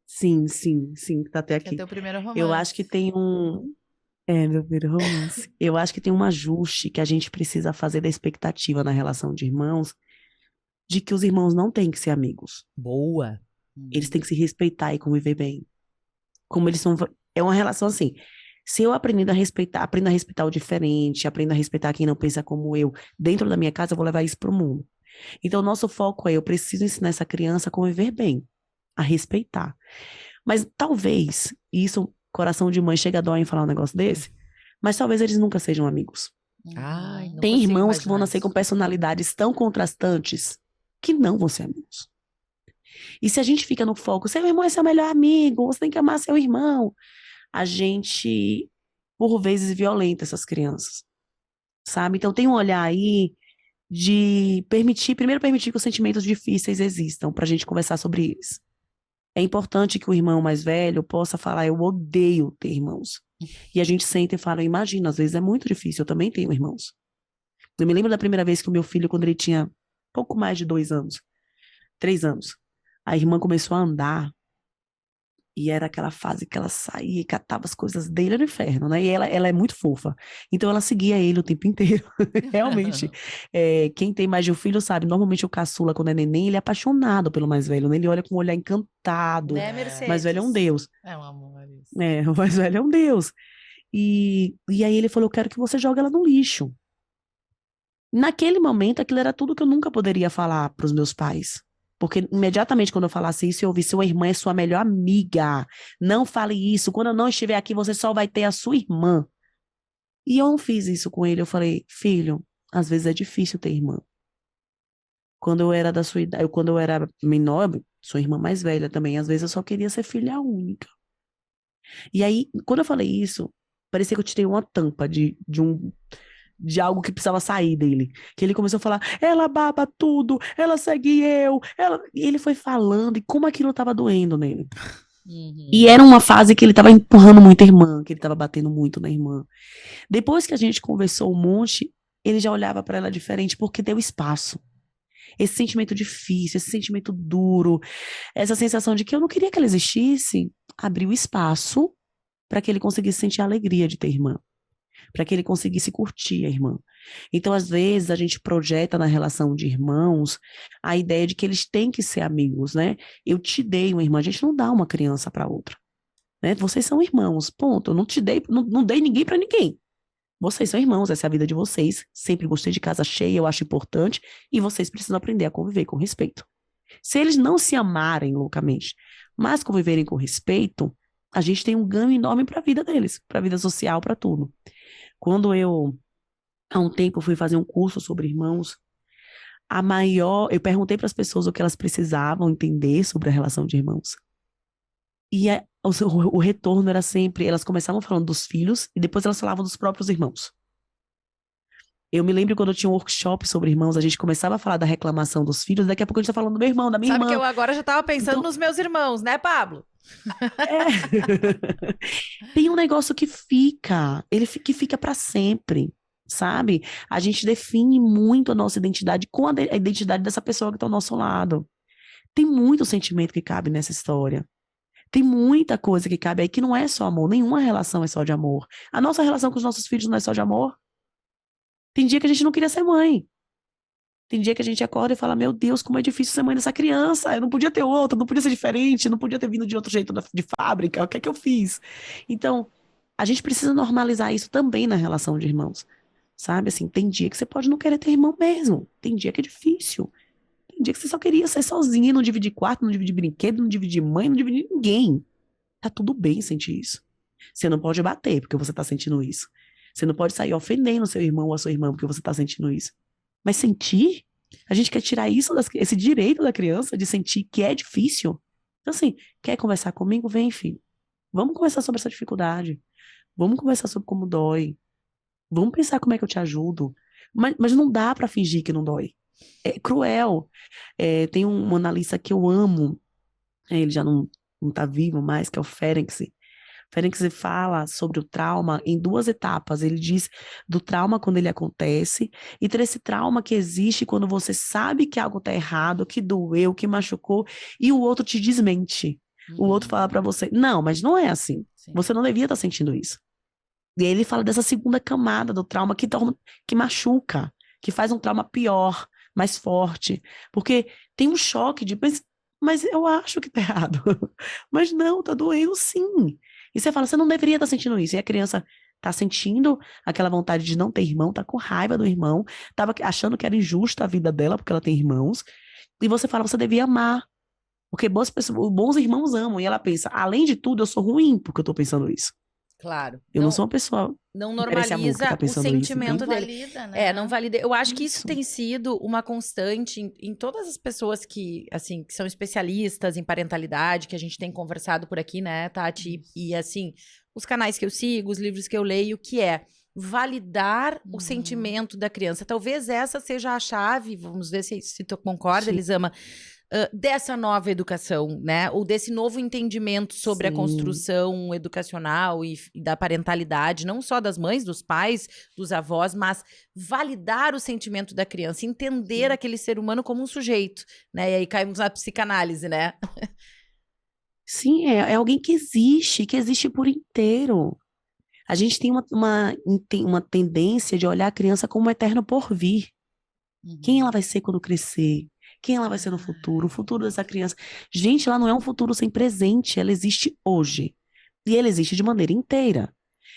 D: Sim, tá até
B: Que é
D: aqui.
B: teu primeiro romance.
D: Eu acho que tem um. É, meu primeiro romance. Eu acho que tem um ajuste que a gente precisa fazer da expectativa na relação de irmãos, de que os irmãos não têm que ser amigos.
A: Boa.
D: Eles têm que se respeitar e conviver bem. Como eles são. É uma relação assim. Se eu aprendo a respeitar o diferente, aprendo a respeitar quem não pensa como eu, dentro da minha casa, eu vou levar isso pro mundo. Então, o nosso foco eu preciso ensinar essa criança a conviver bem, a respeitar. Mas talvez, isso, coração de mãe chega a dói em falar um negócio desse, mas talvez eles nunca sejam amigos.
A: Ai, não
D: Tem
A: consigo
D: irmãos que vão
A: imaginar
D: nascer
A: isso.
D: com personalidades tão contrastantes que não vão ser amigos. E se a gente fica no foco, seu irmão é seu melhor amigo, você tem que amar seu irmão, a gente, por vezes, violenta essas crianças, sabe? Então tem um olhar aí de primeiro permitir que os sentimentos difíceis existam, pra gente conversar sobre eles. É importante que o irmão mais velho possa falar, eu odeio ter irmãos. E a gente senta e fala, imagina, às vezes é muito difícil, eu também tenho irmãos. Eu me lembro da primeira vez que o meu filho, quando ele tinha pouco mais de 2 anos, 3 anos, a irmã começou a andar, e era aquela fase que ela saía e catava as coisas dele no inferno, né? E ela é muito fofa. Então ela seguia ele o tempo inteiro. Realmente. Quem tem mais de um filho sabe, normalmente o caçula, quando é neném, ele é apaixonado pelo mais velho, né? Ele olha com um olhar encantado.
A: Né,
D: O
A: Mercedes?
D: mais velho é um deus.
B: É um amor isso.
D: O mais velho é um deus. E aí ele falou, eu quero que você jogue ela no lixo. Naquele momento, aquilo era tudo que eu nunca poderia falar para os meus pais. Porque imediatamente quando eu falasse isso, eu ouvi, sua irmã é sua melhor amiga. Não fale isso. Quando eu não estiver aqui, você só vai ter a sua irmã. E eu não fiz isso com ele. Eu falei, filho, às vezes é difícil ter irmã. Quando eu era da sua idade, quando eu era menor, sua irmã mais velha também, às vezes eu só queria ser filha única. E aí, quando eu falei isso, parecia que eu tirei uma tampa de algo que precisava sair dele. Que ele começou a falar, ela baba tudo, ela segue eu. E ele foi falando, e como aquilo tava doendo nele. E era uma fase que ele tava empurrando muito a irmã, que ele tava batendo muito na irmã. Depois que a gente conversou um monte, ele já olhava pra ela diferente, porque deu espaço. Esse sentimento difícil, esse sentimento duro, essa sensação de que eu não queria que ela existisse, abriu espaço para que ele conseguisse sentir a alegria de ter irmã. Para que ele conseguisse curtir a irmã. Então, às vezes, a gente projeta na relação de irmãos a ideia de que eles têm que ser amigos, né? Eu te dei uma irmã, a gente não dá uma criança para outra, né? Vocês são irmãos, ponto. Eu não te dei, não dei ninguém para ninguém. Vocês são irmãos, essa é a vida de vocês. Sempre gostei de casa cheia, eu acho importante. E vocês precisam aprender a conviver com respeito. Se eles não se amarem loucamente, mas conviverem com respeito, a gente tem um ganho enorme para a vida deles, para a vida social, para tudo. Quando eu, há um tempo, fui fazer um curso sobre irmãos, eu perguntei para as pessoas o que elas precisavam entender sobre a relação de irmãos. E o retorno era sempre, elas começavam falando dos filhos e depois elas falavam dos próprios irmãos. Eu me lembro quando eu tinha um workshop sobre irmãos, a gente começava a falar da reclamação dos filhos, daqui a pouco a gente tá falando do meu irmão, da minha
A: Sabe
D: irmã.
A: que eu agora já tava pensando
D: Então-
A: nos meus irmãos, né, Pablo?
D: Tem um negócio que fica, que fica para sempre, sabe? A gente define muito a nossa identidade com a identidade dessa pessoa que tá ao nosso lado. Tem muito sentimento que cabe nessa história. Tem muita coisa que cabe aí que não é só amor. Nenhuma relação é só de amor. A nossa relação com os nossos filhos não é só de amor. Tem dia que a gente não queria ser mãe. Tem dia que a gente acorda e fala, meu Deus, como é difícil ser mãe dessa criança. Eu não podia ter outra, não podia ser diferente, não podia ter vindo de outro jeito de fábrica. O que é que eu fiz? Então, a gente precisa normalizar isso também na relação de irmãos. Sabe, assim, tem dia que você pode não querer ter irmão mesmo. Tem dia que é difícil. Tem dia que você só queria ser sozinha, não dividir quarto, não dividir brinquedo, não dividir mãe, não dividir ninguém. Tá tudo bem sentir isso. Você não pode bater porque você tá sentindo isso. Você não pode sair ofendendo seu irmão ou a sua irmã porque você tá sentindo isso. Mas sentir, a gente quer tirar esse direito da criança de sentir que é difícil. Então, assim, quer conversar comigo? Vem, filho. Vamos conversar sobre essa dificuldade. Vamos conversar sobre como dói. Vamos pensar como é que eu te ajudo. Mas não dá pra fingir que não dói. É cruel. Tem um analista que eu amo, ele já não tá vivo mais, que é o Ferenczi. Ferenczi fala sobre o trauma em 2 etapas. Ele diz do trauma quando ele acontece e desse trauma que existe quando você sabe que algo tá errado, que doeu, que machucou e o outro te desmente. O outro fala pra você, não, mas não é assim.
A: Sim.
D: Você não devia estar sentindo isso. E aí ele fala dessa segunda camada do trauma que machuca, que faz um trauma pior, mais forte. Porque tem um choque de, mas eu acho que tá errado. Mas não, tá doendo sim. E você fala, você não deveria estar sentindo isso. E a criança tá sentindo aquela vontade de não ter irmão, tá com raiva do irmão, tava achando que era injusta a vida dela porque ela tem irmãos. E você fala, você devia amar. Porque bons irmãos amam. E ela pensa, além de tudo, eu sou ruim porque eu tô pensando isso.
A: Claro.
D: Eu não sou uma pessoa
A: Não
D: que merece amor, que
A: normaliza
D: tá
A: o
D: pensando isso,
A: sentimento
D: então.
A: dele.
B: Valida, né?
A: Não valida. Eu acho que isso
D: Isso.
A: tem sido uma constante em todas as pessoas que, assim, que são especialistas em parentalidade, que a gente tem conversado por aqui, né, Tati? E, assim, os canais que eu sigo, os livros que eu leio, que é validar o sentimento da criança. Talvez essa seja a chave, vamos ver se tu concorda,
D: Sim.
A: Elisama, dessa nova educação, né? Ou desse novo entendimento sobre a
D: Sim.
A: construção educacional e da parentalidade, não só das mães, dos pais, dos avós, mas validar o sentimento da criança, entender
D: Sim.
A: aquele ser humano como um sujeito, né? E aí caímos na psicanálise, né?
D: Sim, é alguém que existe por inteiro. A gente tem uma tendência de olhar a criança como um eterno porvir. Quem ela vai ser quando crescer? Quem ela vai ser no futuro? O futuro dessa criança. Gente, ela não é um futuro sem presente, ela existe hoje. E ela existe de maneira inteira.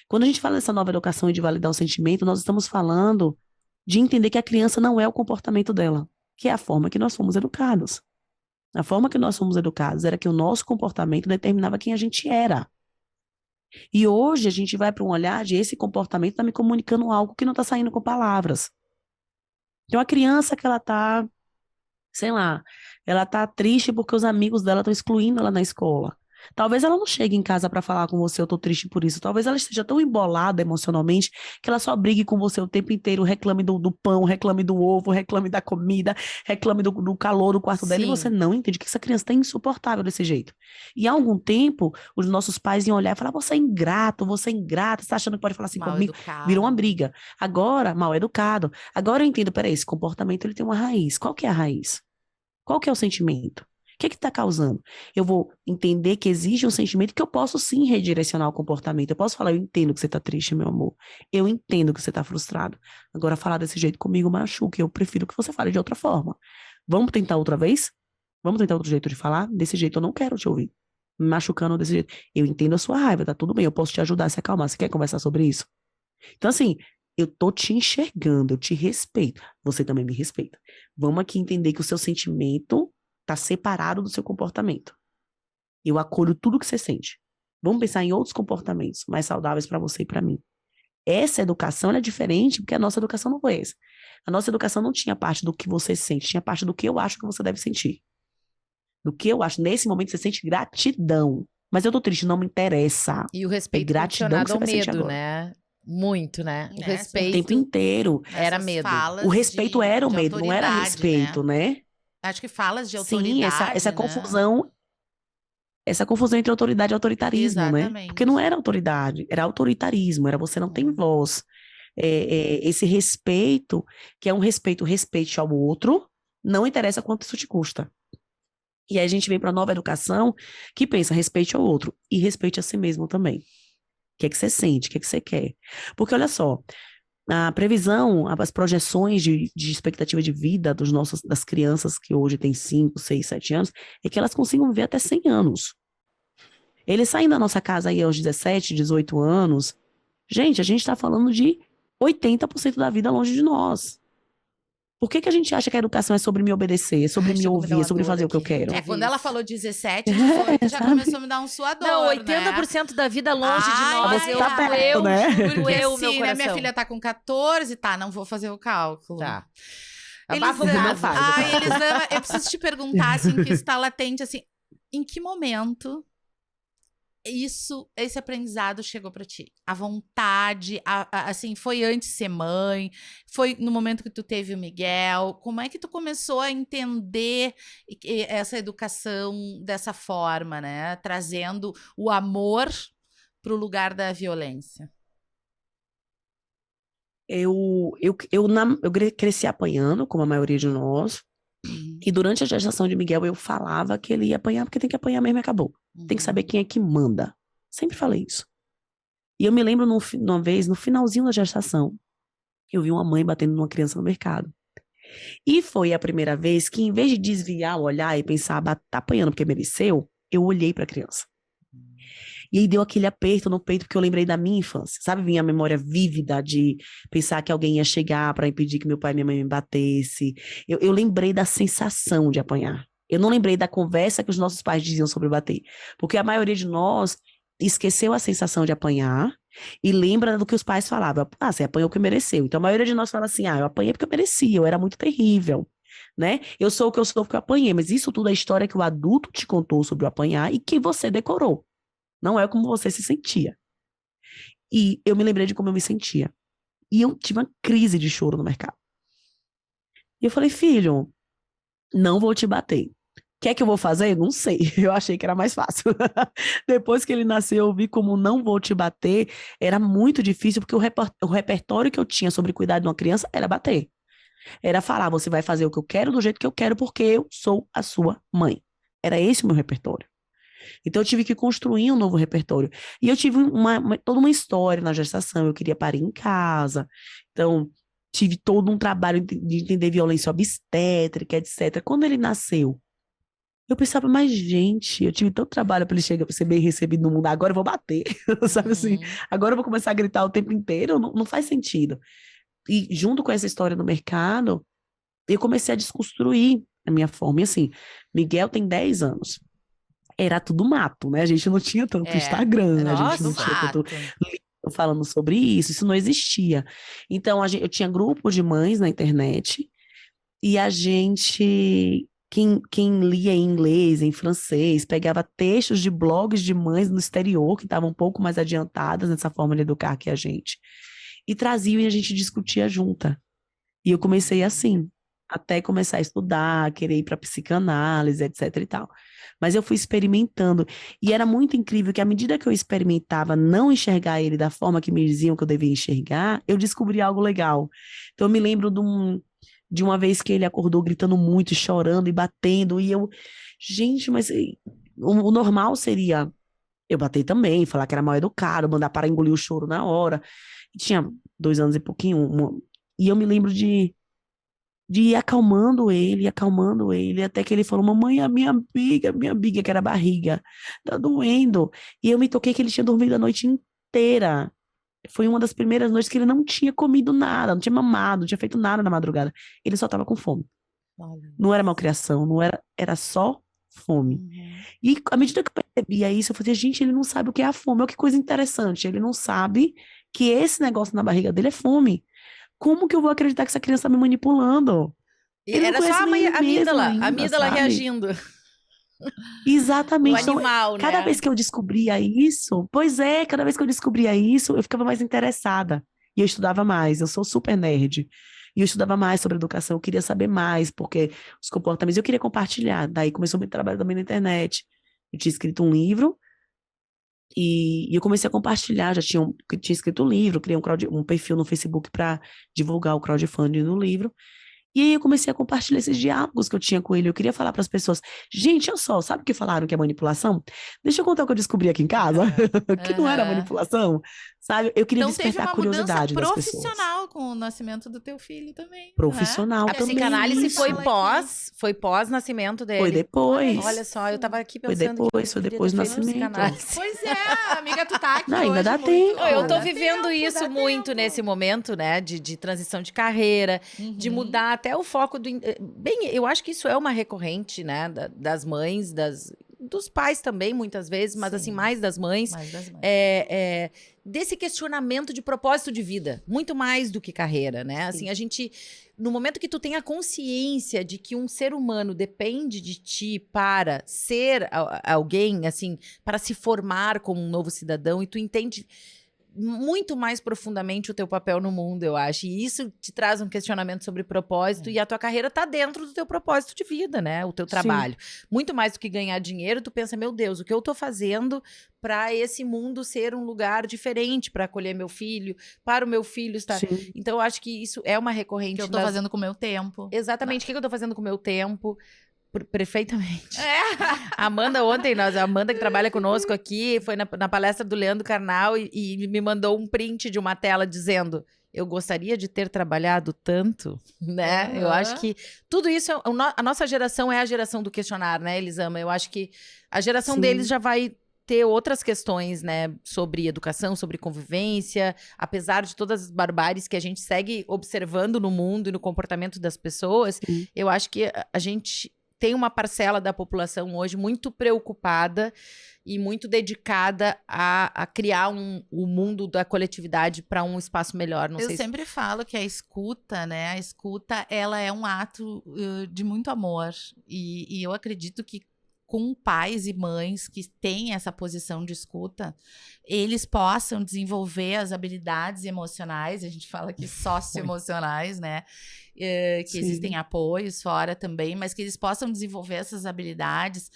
D: Quando a gente fala dessa nova educação e de validar o sentimento, nós estamos falando de entender que a criança não é o comportamento dela, que é a forma que nós fomos educados. A forma que nós fomos educados era que o nosso comportamento determinava quem a gente era. E hoje a gente vai para um olhar de esse comportamento está me comunicando algo que não está saindo com palavras. Então a criança que ela tá, sei lá, ela tá triste porque os amigos dela estão excluindo ela na escola. Talvez ela não chegue em casa para falar com você, eu tô triste por isso. Talvez ela esteja tão embolada emocionalmente que ela só brigue com você o tempo inteiro, reclame do pão, reclame do ovo, reclame da comida, reclame do calor do quarto dela. E você
A: Sim.
D: não entende que essa criança tá insuportável desse jeito. E há algum tempo, os nossos pais iam olhar e falar, você é ingrato, você tá achando que pode falar assim
B: Mal
D: comigo?
B: educado.
D: Virou uma briga. Agora, mal educado. Agora eu entendo, peraí, esse comportamento ele tem uma raiz. Qual que é a raiz? Qual que é o sentimento? O que está causando? Eu vou entender que existe um sentimento que eu posso sim redirecionar o comportamento. Eu posso falar, eu entendo que você está triste, meu amor. Eu entendo que você está frustrado. Agora, falar desse jeito comigo machuca. Eu prefiro que você fale de outra forma. Vamos tentar outra vez? Vamos tentar outro jeito de falar? Desse jeito eu não quero te ouvir. Me machucando desse jeito. Eu entendo a sua raiva, tá tudo bem. Eu posso te ajudar a se acalmar. Você quer conversar sobre isso? Então, assim, eu tô te enxergando, eu te respeito. Você também me respeita. Vamos aqui entender que o seu sentimento tá separado do seu comportamento. Eu acolho tudo que você sente. Vamos pensar em outros comportamentos mais saudáveis para você e para mim. Essa educação ela é diferente, porque a nossa educação não foi essa. A nossa educação não tinha parte do que você sente, tinha parte do que eu acho que você deve sentir. Do que eu acho. Nesse momento você sente gratidão. Mas eu tô triste, não me interessa.
A: E o respeito
D: gratidão
A: condicionado
D: que você
A: ao
D: vai sentir
A: medo,
D: agora.
A: né? Muito, né? O
B: É,
D: O
A: respeito.
D: tempo inteiro.
A: Era
B: Essas
A: medo.
B: falas
D: O respeito
B: de-
D: era o
B: de
D: medo, não era
B: autoridade,
D: respeito, né?
B: Acho que falas de
D: Sim,
B: autoridade,
D: essa
B: né?
D: confusão. Essa confusão entre autoridade e autoritarismo, né? Porque não
B: Exatamente.
D: era autoridade, era autoritarismo, era você não tem
B: Uhum.
D: voz. Esse respeito, que é um respeito, respeite ao outro, não interessa quanto isso te custa. E aí a gente vem para a nova educação que pensa, respeite ao outro e respeite a si mesmo também. O que é que você sente, o que é que você quer? Porque olha só, a previsão, as projeções de expectativa de vida das crianças que hoje têm 5, 6, 7 anos, é que elas consigam viver até 100 anos. Eles saem da nossa casa aí aos 17, 18 anos. Gente, a gente está falando de 80% da vida longe de nós. Por que que a gente acha que a educação é sobre me obedecer, é sobre
A: Ai,
D: me
A: chegou a me dar
D: ouvir, é
A: uma
D: sobre
A: dor
D: fazer o que eu
A: aqui.
D: quero?
B: É,
A: Ouvi
B: quando ela
A: isso.
B: falou 17, 18, já
D: sabe?
B: começou a me dar um suador,
A: Não,
B: né?
A: 80% da vida longe de
B: Ai,
A: nós.
D: Mas você
A: Eu
D: tá perto,
A: doeu,
D: né?
A: juro,
B: Porque
A: doeu o meu
B: assim, né? Minha
A: coração.
B: filha tá com 14, tá, não vou fazer o cálculo.
A: Tá.
B: Elisama,
D: Não faz, não
B: ai,
D: faz.
B: Elisama, eu preciso te perguntar, assim, que está latente, assim, em que momento esse aprendizado chegou pra ti? A vontade, assim, foi antes de ser mãe? Foi no momento que tu teve o Miguel? Como é que tu começou a entender essa educação dessa forma, né? Trazendo o amor pro lugar da violência.
D: Eu cresci apanhando, como a maioria de nós, e durante a gestação de Miguel eu falava que ele ia apanhar porque tem que apanhar mesmo e acabou. Tem que saber quem é que manda. Sempre falei isso. E eu me lembro numa vez, no finalzinho da gestação, eu vi uma mãe batendo numa criança no mercado. E foi a primeira vez que, em vez de desviar o olhar e pensar, tá apanhando porque mereceu, eu olhei pra criança. E aí deu aquele aperto no peito, porque eu lembrei da minha infância. Sabe, vinha a memória vívida de pensar que alguém ia chegar para impedir que meu pai e minha mãe me batesse. Eu lembrei da sensação de apanhar. Eu não lembrei da conversa que os nossos pais diziam sobre bater. Porque a maioria de nós esqueceu a sensação de apanhar e lembra do que os pais falavam. Ah, você apanhou porque mereceu. Então a maioria de nós fala assim, eu apanhei porque eu merecia, eu era muito terrível. Né? Eu sou o que eu sou porque eu apanhei. Mas isso tudo é história que o adulto te contou sobre o apanhar e que você decorou. Não é como você se sentia. E eu me lembrei de como eu me sentia. E eu tive uma crise de choro no mercado. E eu falei, filho, não vou te bater. O que é que eu vou fazer? Não sei. Eu achei que era mais fácil. Depois que ele nasceu, eu vi como não vou te bater. Era muito difícil, porque o repertório que eu tinha sobre cuidar de uma criança era bater. Era falar, você vai fazer o que eu quero do jeito que eu quero, porque eu sou a sua mãe. Era esse o meu repertório. Então eu tive que construir um novo repertório. E eu tive toda uma história na gestação. Eu queria parir em casa. Então, tive todo um trabalho de entender violência obstétrica, etc. Quando ele nasceu, eu pensava, mas gente, eu tive tanto trabalho para ele chegar, para ser bem recebido no mundo. Agora eu vou bater, sabe assim? Agora eu vou começar a gritar o tempo inteiro. Não faz sentido. E junto com essa história no mercado, eu comecei a desconstruir a minha forma. E assim, Miguel tem 10 anos. Era tudo mato, né? A gente não tinha tanto Instagram, a gente não
A: Nossa,
D: tinha tanto livro falando sobre isso não existia. Então, eu tinha grupos de mães na internet e a gente, quem lia em inglês, em francês, pegava textos de blogs de mães no exterior que estavam um pouco mais adiantadas nessa forma de educar que a gente, e traziam e a gente discutia junta. E eu comecei assim, até começar a estudar, querer ir para psicanálise, etc e tal. Mas eu fui experimentando. E era muito incrível que, à medida que eu experimentava não enxergar ele da forma que me diziam que eu devia enxergar, eu descobri algo legal. Então, eu me lembro de uma vez que ele acordou gritando muito, chorando e batendo. E eu, gente, mas o normal seria eu bater também, falar que era mal educado, mandar para engolir o choro na hora. E tinha 2 anos e pouquinho. E eu me lembro de ir acalmando ele, até que ele falou, mamãe, a minha biga, que era a barriga, tá doendo. E eu me toquei que ele tinha dormido a noite inteira. foi uma das primeiras noites que ele não tinha comido nada, não tinha mamado, não tinha feito nada na madrugada. Ele só tava com fome.
B: Olha.
D: Não era malcriação, não era, era só fome.
B: Uhum.
D: E à medida que eu percebia isso, eu fazia, gente, ele não sabe o que é a fome. Olha que coisa interessante. Ele não sabe que esse negócio na barriga dele é fome. Como que eu vou acreditar que essa criança tá me manipulando?
A: E
D: Ele não
A: era só
D: conhece
A: a
D: nem ele mesmo
A: amígdala,
D: ainda,
A: a amígdala
D: sabe?
A: reagindo. O
D: Exatamente. Então,
A: animal,
D: cada
A: né?
D: vez que eu descobria isso, pois é, cada vez que eu descobria isso, eu ficava mais interessada. E eu estudava mais, eu sou super nerd. E eu estudava mais sobre educação, eu queria saber mais, porque os comportamentos, eu queria compartilhar. Daí começou meu trabalho também na internet. Eu tinha escrito um livro e eu comecei a compartilhar, tinha escrito um livro, criei um perfil no Facebook para divulgar o crowdfunding do livro. E aí eu comecei a compartilhar esses diálogos que eu tinha com ele. Eu queria falar para as pessoas, gente, olha só, sabe o que falaram que é manipulação? Deixa eu contar o que eu descobri aqui em casa, que não era
B: Aham.
D: manipulação, sabe? Eu queria
B: Então teve
D: despertar a
B: uma mudança
D: curiosidade das pessoas.
B: profissional com o nascimento do teu filho também,
D: Profissional
A: A
B: Que a gente
A: psicanálise
D: isso.
A: foi pós nascimento
D: Foi
A: dele.
D: depois.
A: Olha só, eu tava aqui
D: Foi
A: pensando
D: depois,
A: que
D: foi
A: eu
D: depois do
A: deveria ter feito
D: nascimento.
A: psicanálise.
B: Pois é, amiga, tu tá aqui
D: Não, ainda
B: hoje
D: dá
B: muito...
D: tempo.
A: Eu tô
B: Dá
A: vivendo
B: tempo,
A: isso
B: dá
A: muito
B: tempo.
A: nesse momento, né, de transição de carreira, de
B: Uhum.
A: mudar até o foco Bem, eu acho que isso é uma recorrente, né, das mães, dos pais também, muitas vezes, mas assim,
B: Sim.
A: mais das mães.
B: Mais das mães.
A: Desse questionamento de propósito de vida, muito mais do que carreira, né?
D: Sim.
A: Assim, a gente, no momento que tu tem a consciência de que um ser humano depende de ti para ser alguém, assim, para se formar como um novo cidadão, e tu entende muito mais profundamente o teu papel no mundo, eu acho. E isso te traz um questionamento sobre propósito, e a tua carreira tá dentro do teu propósito de vida, né? O teu trabalho. Muito mais do que ganhar dinheiro, tu pensa, meu Deus, o que eu tô fazendo para esse mundo ser um lugar diferente, para acolher meu filho, para o meu filho estar...
D: Sim.
A: Então, eu acho que isso é uma recorrente
B: Que eu tô fazendo com o meu tempo.
A: Exatamente. O que eu tô fazendo com o meu tempo? Perfeitamente.
B: É.
A: A Amanda ontem, a Amanda que trabalha conosco aqui, foi na palestra do Leandro Carnal e me mandou um print de uma tela dizendo: eu gostaria de ter trabalhado tanto, né? Eu acho que tudo isso, a nossa geração é a geração do questionar, né, Elisama? Eu acho que a geração
D: Sim.
A: deles já vai ter outras questões, né, sobre educação, sobre convivência, apesar de todas as barbáries que a gente segue observando no mundo e no comportamento das pessoas,
D: Sim.
A: eu acho que a gente tem uma parcela da população hoje muito preocupada e muito dedicada a criar o mundo da coletividade para um espaço melhor. Não
B: Eu
A: sei
B: sempre falo que a escuta, né? A escuta, ela é um ato de muito amor. E eu acredito que com pais e mães que têm essa posição de escuta, eles possam desenvolver as habilidades emocionais, a gente fala aqui socioemocionais, né? Que
D: Sim.
B: existem apoios fora também, mas que eles possam desenvolver essas habilidades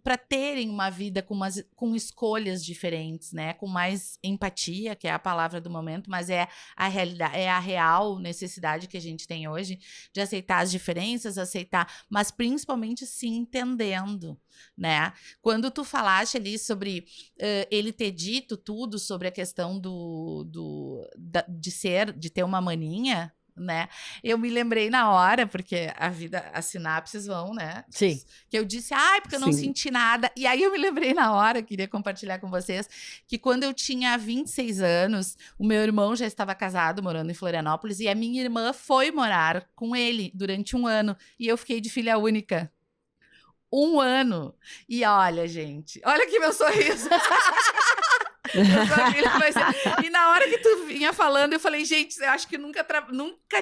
B: para terem uma vida com escolhas diferentes, né? Com mais empatia, que é a palavra do momento, mas é a realidade, é a real necessidade que a gente tem hoje de aceitar as diferenças, mas principalmente se entendendo, né? Quando tu falaste ali sobre ele ter dito tudo sobre a questão de ter uma maninha, né? Eu me lembrei na hora, porque as sinapses vão, né?
A: Sim.
B: Que eu disse, porque eu não
D: Sim.
B: senti nada. E aí eu me lembrei na hora, queria compartilhar com vocês, que quando eu tinha 26 anos, o meu irmão já estava casado, morando em Florianópolis, e a minha irmã foi morar com ele durante 1 ano. E eu fiquei de filha única. 1 ano. E olha, gente, olha aqui meu sorriso. E na hora que tu vinha falando, eu falei, gente, eu acho que nunca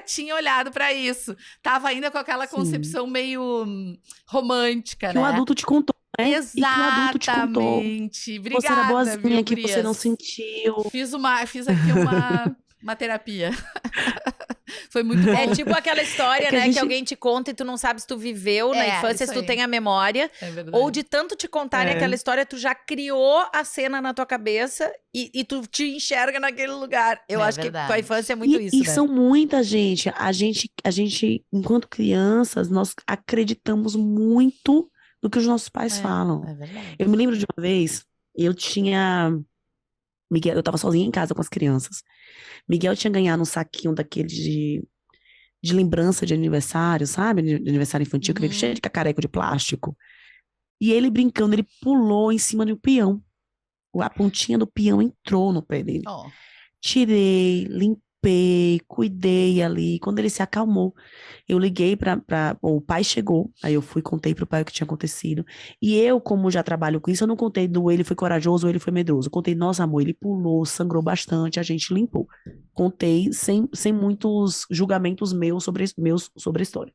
B: tinha olhado pra isso. Tava ainda com aquela
D: Sim.
B: concepção meio romântica,
D: Que
B: né?
D: um adulto te contou, né? E que um adulto te contou.
B: Exatamente.
D: Você era
B: Obrigada,
D: boazinha,
B: viu,
D: que você não
B: gurias?
D: sentiu.
B: Fiz aqui uma terapia. Foi muito bom.
A: É tipo aquela história,
D: É que a
A: né, que
D: gente-
A: alguém te conta e tu não sabe se tu viveu na infância,
B: isso
A: se tu
B: aí.
A: tem a memória,
B: É verdade.
A: ou de tanto te contarem
D: É.
A: aquela história, tu já criou a cena na tua cabeça e tu te enxerga naquele lugar. Eu
B: É
A: acho
B: verdade.
A: que com a infância é muito isso,
D: E
A: né?
D: são muita gente. A gente, enquanto crianças, nós acreditamos muito no que os nossos pais falam.
B: É verdade.
D: Eu me lembro de uma vez, Miguel, eu tava sozinha em casa com as crianças. Miguel tinha ganhado um saquinho daquele de lembrança de aniversário, sabe? De aniversário infantil, que vem
B: Uhum.
D: cheio de cacareco de plástico. E ele brincando, ele pulou em cima de um peão. A pontinha do peão entrou no pé dele.
B: Ó,
D: tirei, limpei, cuidei ali. Quando ele se acalmou, eu liguei o pai chegou, aí eu fui, contei pro pai o que tinha acontecido. E eu, como já trabalho com isso, eu não contei do ele foi corajoso ou ele foi medroso. Eu contei, nossa, amor, ele pulou, sangrou bastante, a gente limpou. Contei sem muitos julgamentos meus sobre a história.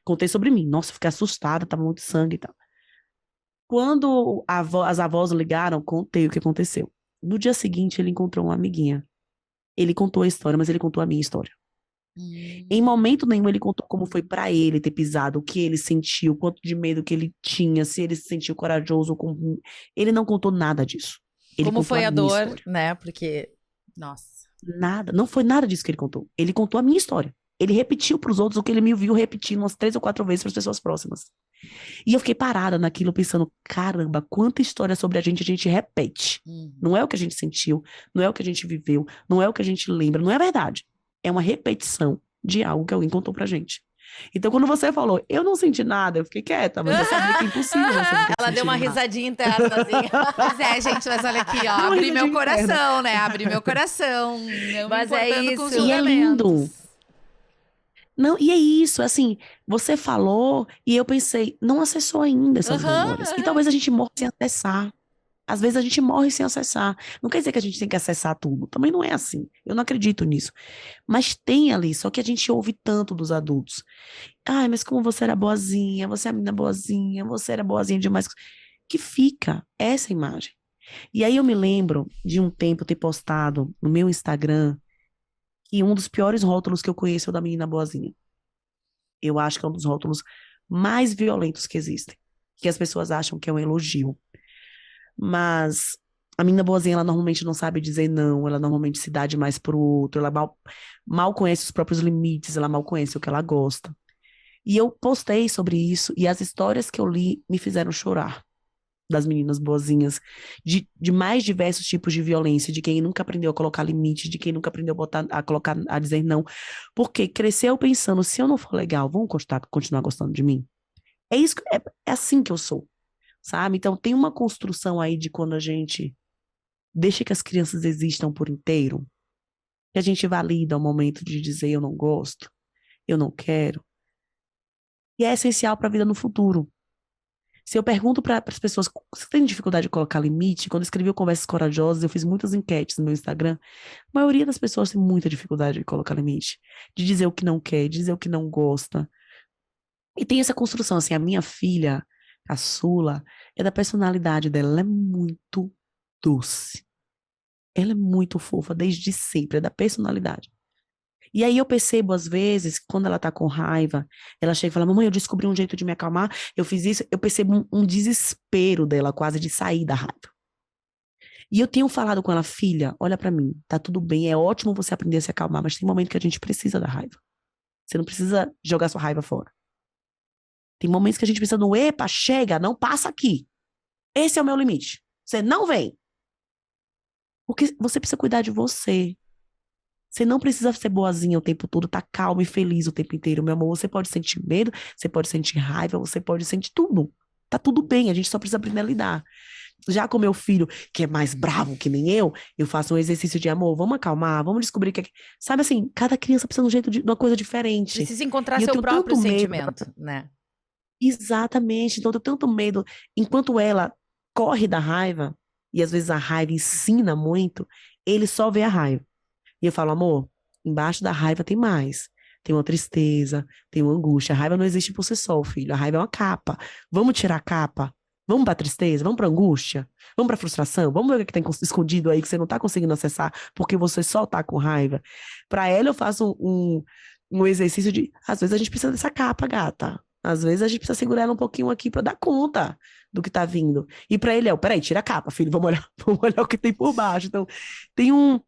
D: Contei sobre mim. Nossa, fiquei assustada, tava muito sangue e tal. Quando as avós ligaram, contei o que aconteceu. No dia seguinte, ele encontrou uma amiguinha. Ele contou a história, mas ele contou a minha história. Em momento nenhum ele contou como foi pra ele ter pisado, o que ele sentiu, quanto de medo que ele tinha, se ele se sentiu corajoso. Ele não contou nada disso. Ele
A: Como
D: contou
A: foi a
D: minha
A: dor,
D: história.
A: né? Porque
B: Nossa.
D: Nada, não foi nada disso que ele contou. Ele contou a minha história. Ele repetiu pros outros o que ele me viu repetindo umas 3 ou 4 vezes para as pessoas próximas. E eu fiquei parada naquilo pensando, caramba, quanta história sobre a gente repete. Não é o que a gente sentiu, não é o que a gente viveu, não é o que a gente lembra, não é verdade. É uma repetição de algo que alguém contou pra gente. Então, quando você falou, eu não senti nada, eu fiquei quieta, mas eu sabia que é impossível você não ter
A: ela deu uma
D: sentido nada.
A: risadinha interna, assim.
B: Pois é, gente, mas olha aqui, ó.
D: Não,
B: Abri
D: risadinha
B: meu
D: interna.
B: coração, né? Abri meu coração. Não
A: Mas
B: me
A: é
B: importando com
A: isso.
D: E é lindo.
B: julgamentos.
D: Não, e é isso, assim, você falou e eu pensei, não acessou ainda essas
B: Aham,
D: memórias. E
B: aham.
D: talvez a gente morra sem acessar. Às vezes a gente morre sem acessar. Não quer dizer que a gente tem que acessar tudo. Também não é assim. Eu não acredito nisso. Mas tem ali, só que a gente ouve tanto dos adultos. Ai, mas como você era boazinha, você é a menina boazinha, você era boazinha demais. Que fica essa imagem. E aí eu me lembro de um tempo ter postado no meu Instagram que um dos piores rótulos que eu conheço é o da menina boazinha. Eu acho que é um dos rótulos mais violentos que existem. Que as pessoas acham que é um elogio. Mas a menina boazinha, ela normalmente não sabe dizer não, ela normalmente se dá demais pro outro, ela mal conhece os próprios limites, ela mal conhece o que ela gosta. E eu postei sobre isso, e as histórias que eu li me fizeram chorar. Das meninas boazinhas, de mais diversos tipos de violência, de quem nunca aprendeu a colocar limite, de quem nunca aprendeu a dizer não, porque cresceu pensando, se eu não for legal, vão continuar gostando de mim? É isso, é assim que eu sou, sabe? Então tem uma construção aí de quando a gente deixa que as crianças existam por inteiro, que a gente valida o momento de dizer eu não gosto, eu não quero, e é essencial para a vida no futuro. Se eu pergunto para as pessoas, você tem dificuldade de colocar limite? Quando eu escrevi o Conversas Corajosas, eu fiz muitas enquetes no meu Instagram. A maioria das pessoas tem muita dificuldade de colocar limite, de dizer o que não quer, de dizer o que não gosta. E tem essa construção, assim, a minha filha, a Sula, é da personalidade dela, ela é muito doce. Ela é muito fofa desde sempre, é da personalidade. E aí eu percebo, às vezes, que quando ela tá com raiva, ela chega e fala, mamãe, eu descobri um jeito de me acalmar, eu fiz isso, eu percebo um desespero dela quase de sair da raiva. E eu tenho falado com ela, filha, olha pra mim, tá tudo bem, é ótimo você aprender a se acalmar, mas tem momento que a gente precisa da raiva. Você não precisa jogar sua raiva fora. Tem momentos que a gente precisa no epa, chega, não passa aqui. Esse é o meu limite. Você não vem. Porque você precisa cuidar de você. Você não precisa ser boazinha o tempo todo, tá calma e feliz o tempo inteiro, meu amor. Você pode sentir medo, você pode sentir raiva, você pode sentir tudo. Tá tudo bem, a gente só precisa aprender a lidar. Já com meu filho, que é mais bravo que nem eu faço um exercício de amor, vamos acalmar, vamos descobrir o que é. Sabe assim, cada criança precisa de um jeito de uma coisa diferente.
A: Precisa encontrar
D: E eu
A: seu
D: tenho
A: próprio
D: tanto medo
A: sentimento, né?
D: Exatamente. Então, eu tenho tanto medo. Enquanto ela corre da raiva, e às vezes a raiva ensina muito, ele só vê a raiva. E eu falo, amor, embaixo da raiva tem mais. Tem uma tristeza, tem uma angústia. A raiva não existe por si só, filho. A raiva é uma capa. Vamos tirar a capa? Vamos pra tristeza? Vamos pra angústia? Vamos pra frustração? Vamos ver o que tem escondido aí que você não tá conseguindo acessar porque você só tá com raiva. Pra ela, eu faço um exercício de. Às vezes a gente precisa dessa capa, gata. Às vezes a gente precisa segurar ela um pouquinho aqui pra dar conta do que tá vindo. E pra ele peraí, tira a capa, filho, vamos olhar o que tem por baixo. Então, tem um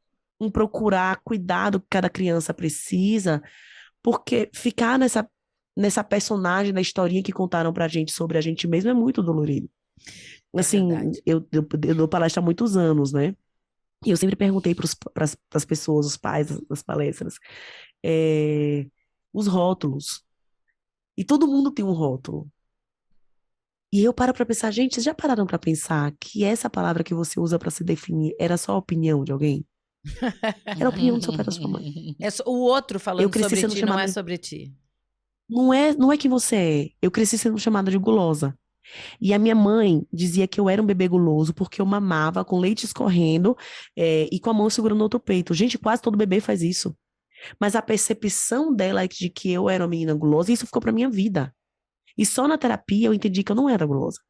D: procurar cuidar do que cada criança precisa, porque ficar nessa personagem da historinha que contaram pra gente sobre a gente mesmo é muito dolorido. Assim,
B: verdade.
D: eu dou palestra há muitos anos, né? E eu sempre perguntei para as pessoas, os pais das palestras, os rótulos. E todo mundo tem um rótulo. E eu paro pra pensar, gente, vocês já pararam pra pensar que essa palavra que você usa pra se definir era só a opinião de alguém? Era a opinião do seu pai e da sua mãe.
A: O outro falando
D: Eu cresci
A: sobre
D: sendo
A: ti não é
D: chamada-
A: sobre ti.
D: Não é que você é. Eu cresci sendo chamada de gulosa. E a minha mãe dizia que eu era um bebê guloso porque eu mamava com leite escorrendo, e com a mão segurando no outro peito. Gente, quase todo bebê faz isso. Mas a percepção dela é de que eu era uma menina gulosa, e isso ficou pra minha vida. E só na terapia eu entendi que eu não era gulosa.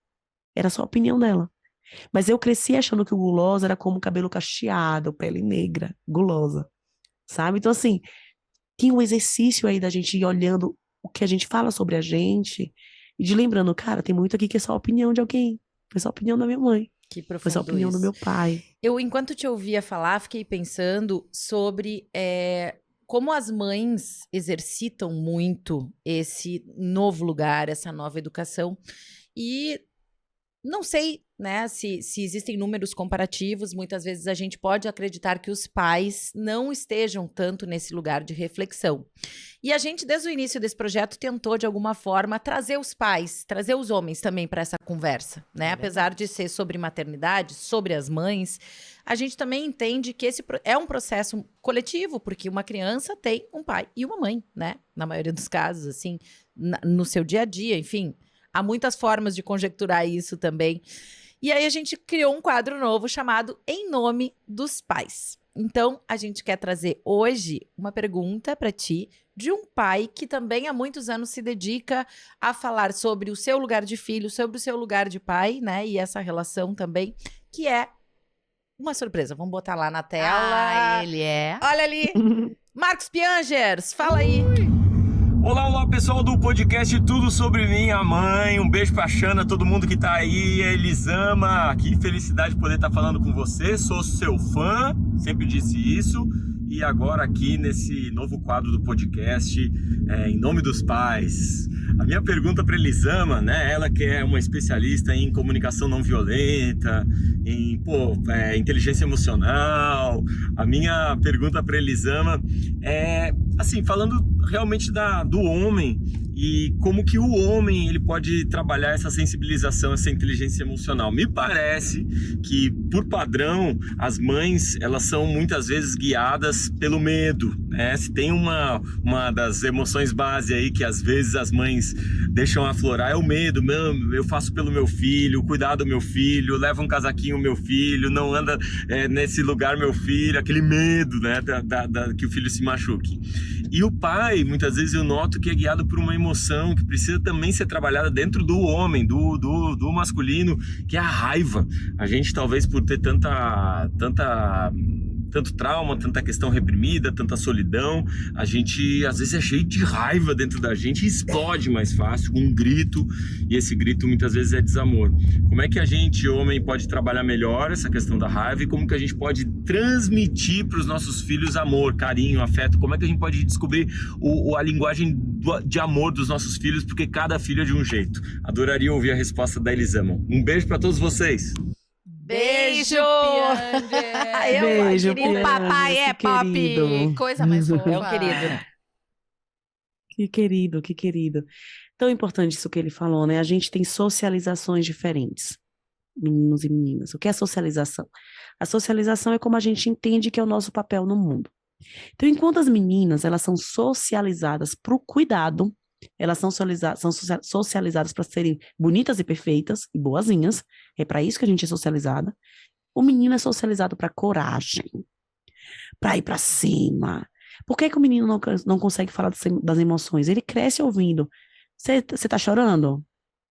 D: Era só a opinião dela. Mas eu cresci achando que o gulosa era como cabelo cacheado, pele negra, gulosa. Sabe? Então, assim, tinha um exercício aí da gente ir olhando o que a gente fala sobre a gente e de lembrando, cara, tem muito aqui que é só a opinião de alguém. Foi só a opinião da minha mãe.
A: Que
D: Foi só a
A: profundo
D: opinião do
A: isso.
D: meu pai.
A: Eu, enquanto te ouvia falar, fiquei pensando sobre como as mães exercitam muito esse novo lugar, essa nova educação. E não sei, né, se existem números comparativos. Muitas vezes a gente pode acreditar que os pais não estejam tanto nesse lugar de reflexão. E a gente, desde o início desse projeto, tentou, de alguma forma, trazer os pais, trazer os homens também para essa conversa, né? Apesar de ser sobre maternidade, sobre as mães, a gente também entende que esse é um processo coletivo, porque uma criança tem um pai e uma mãe, né? Na maioria dos casos, assim, no seu dia a dia, enfim. Há muitas formas de conjecturar isso também. E aí a gente criou um quadro novo chamado Em Nome dos Pais. Então, a gente quer trazer hoje uma pergunta para ti de um pai que também há muitos anos se dedica a falar sobre o seu lugar de filho, sobre o seu lugar de pai, né? E essa relação também, que é uma surpresa. Vamos botar lá na tela.
B: Ele é.
A: Olha ali. Marcos Piangers, fala aí.
E: Olá, pessoal do podcast Tudo Sobre Minha Mãe. Um beijo pra Xana, todo mundo que tá aí. A Elisama, que felicidade poder estar falando com você. Sou seu fã, sempre disse isso. E agora aqui nesse novo quadro do podcast, Em Nome dos Pais. A minha pergunta para Elisama, né? Ela que é uma especialista em comunicação não violenta, em inteligência emocional. A minha pergunta para Elisama é, assim, falando realmente do homem e como que o homem ele pode trabalhar essa sensibilização, essa inteligência emocional. Me parece que, por padrão, as mães elas são muitas vezes guiadas pelo medo, né? Se tem uma das emoções base aí que às vezes as mães deixam aflorar é o medo. Eu faço pelo meu filho, cuidar do meu filho, leva um casaquinho meu filho, não anda nesse lugar meu filho, aquele medo, né, que o filho se machuque. E o pai, muitas vezes eu noto que é guiado por uma emoção que precisa também ser trabalhada dentro do homem, do masculino, que é a raiva. A gente talvez por ter tanto trauma, tanta questão reprimida, tanta solidão, a gente às vezes é cheio de raiva dentro da gente e explode mais fácil com um grito, e esse grito muitas vezes é desamor. Como é que a gente, homem, pode trabalhar melhor essa questão da raiva e como que a gente pode transmitir para os nossos filhos amor, carinho, afeto? Como é que a gente pode descobrir a linguagem de amor dos nossos filhos, porque cada filho é de um jeito? Adoraria ouvir a resposta da Elisama. Um beijo para todos vocês!
A: Beijo!
D: Beijo,
A: querida.
B: O papai é
D: que
B: pop.
D: querido.
B: Coisa mais fofa.
A: É um querido.
D: Que querido, que querido. Tão importante isso que ele falou, né? A gente tem socializações diferentes, meninos e meninas. O que é socialização? A socialização é como a gente entende que é o nosso papel no mundo. Então, enquanto as meninas, elas são socializadas para o cuidado, elas são socializadas para serem bonitas e perfeitas e boazinhas, é para isso que a gente é socializada. O menino é socializado para coragem, para ir para cima. Por que o menino não consegue falar das emoções? Ele cresce ouvindo. Você tá chorando?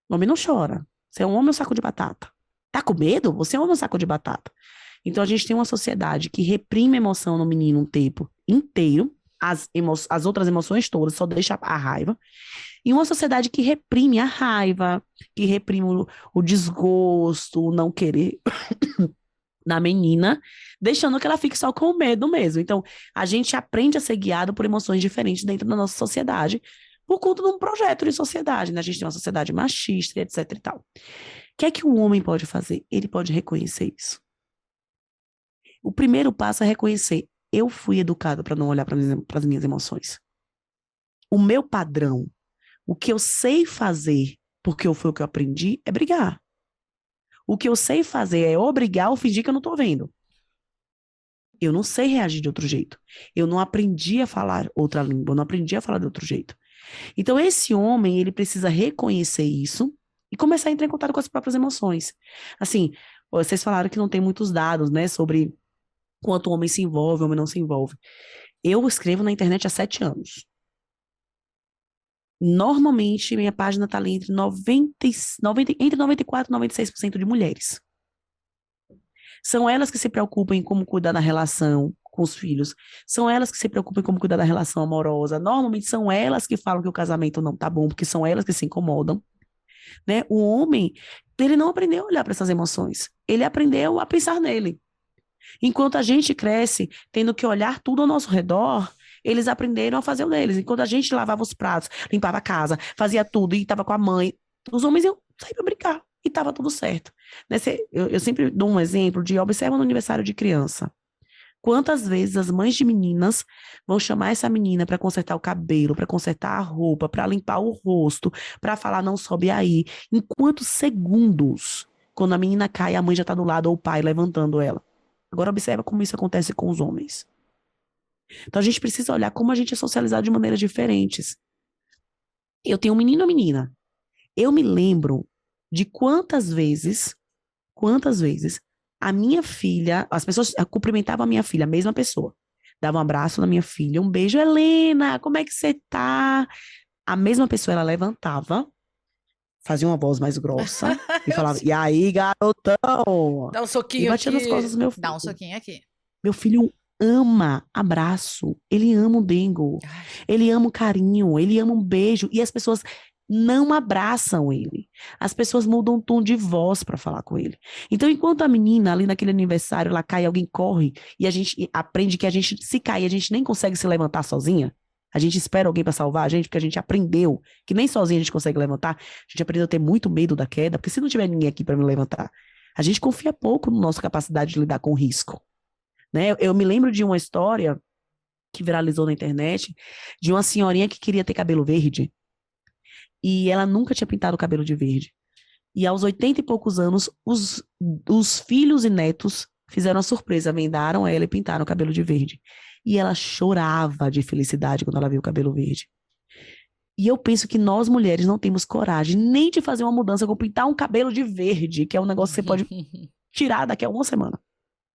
D: O homem não chora. Você é um homem ou um saco de batata? Tá com medo? Você é um homem ou um saco de batata? Então, a gente tem uma sociedade que reprime a emoção no menino um tempo inteiro, as outras emoções todas, só deixa a raiva. E uma sociedade que reprime a raiva, que reprime o desgosto, o não querer da menina, deixando que ela fique só com o medo mesmo. Então, a gente aprende a ser guiado por emoções diferentes dentro da nossa sociedade, por conta de um projeto de sociedade, né? A gente tem uma sociedade machista, etc e tal. O que é que o homem pode fazer? Ele pode reconhecer isso. O primeiro passo é reconhecer: eu fui educado para não olhar para as minhas emoções. O meu padrão, o que eu sei fazer, porque foi o que eu aprendi, é brigar. O que eu sei fazer é obrigar ou fingir que eu não estou vendo. Eu não sei reagir de outro jeito. Eu não aprendi a falar outra língua, eu não aprendi a falar de outro jeito. Então, esse homem, ele precisa reconhecer isso e começar a entrar em contato com as próprias emoções. Assim, vocês falaram que não tem muitos dados, né, sobre quanto o homem se envolve, o homem não se envolve. Eu escrevo na internet há 7 anos. Normalmente, minha página está ali entre 94% e 96% de mulheres. São elas que se preocupam em como cuidar da relação com os filhos. São elas que se preocupam em como cuidar da relação amorosa. Normalmente são elas que falam que o casamento não tá bom, porque são elas que se incomodam, né? O homem, ele não aprendeu a olhar para essas emoções. Ele aprendeu a pensar nele. Enquanto a gente cresce tendo que olhar tudo ao nosso redor, eles aprenderam a fazer o deles. Enquanto a gente lavava os pratos, limpava a casa, fazia tudo e estava com a mãe, os homens iam sair para brincar e estava tudo certo. Eu sempre dou um exemplo de observa no aniversário de criança. Quantas vezes as mães de meninas vão chamar essa menina para consertar o cabelo, para consertar a roupa, para limpar o rosto, para falar não sobe aí, em quantos segundos, quando a menina cai, a mãe já está do lado ou o pai levantando ela. Agora observa como isso acontece com os homens. Então a gente precisa olhar como a gente é socializado de maneiras diferentes. Eu tenho um menino ou menina. Eu me lembro de quantas vezes a minha filha, as pessoas cumprimentavam a minha filha, a mesma pessoa. Dava um abraço na minha filha, um beijo, Helena, como é que você tá? A mesma pessoa, ela levantava, fazia uma voz mais grossa e falava, e aí, garotão?
B: Dá um soquinho
D: E batia
B: aqui.
D: nas costas do meu filho.
B: Dá um soquinho aqui.
D: Meu filho ama abraço, ele ama o dengo, ele ama o carinho, ele ama um beijo, e as pessoas não abraçam ele. As pessoas mudam o tom de voz para falar com ele. Então, enquanto a menina ali naquele aniversário, ela cai, alguém corre, e a gente aprende que a gente, se cair, a gente nem consegue se levantar sozinha, a gente espera alguém para salvar a gente, porque a gente aprendeu que nem sozinha a gente consegue levantar, a gente aprendeu a ter muito medo da queda, porque se não tiver ninguém aqui para me levantar, a gente confia pouco na nossa capacidade de lidar com o risco. Né? Eu me lembro de uma história que viralizou na internet, de uma senhorinha que queria ter cabelo verde, e ela nunca tinha pintado o cabelo de verde. E aos 80 e poucos anos, os filhos e netos fizeram a surpresa, vendaram ela e pintaram o cabelo de verde. E ela chorava de felicidade quando ela viu o cabelo verde. E eu penso que nós, mulheres, não temos coragem nem de fazer uma mudança com pintar um cabelo de verde, que é um negócio que você pode tirar daqui a uma semana.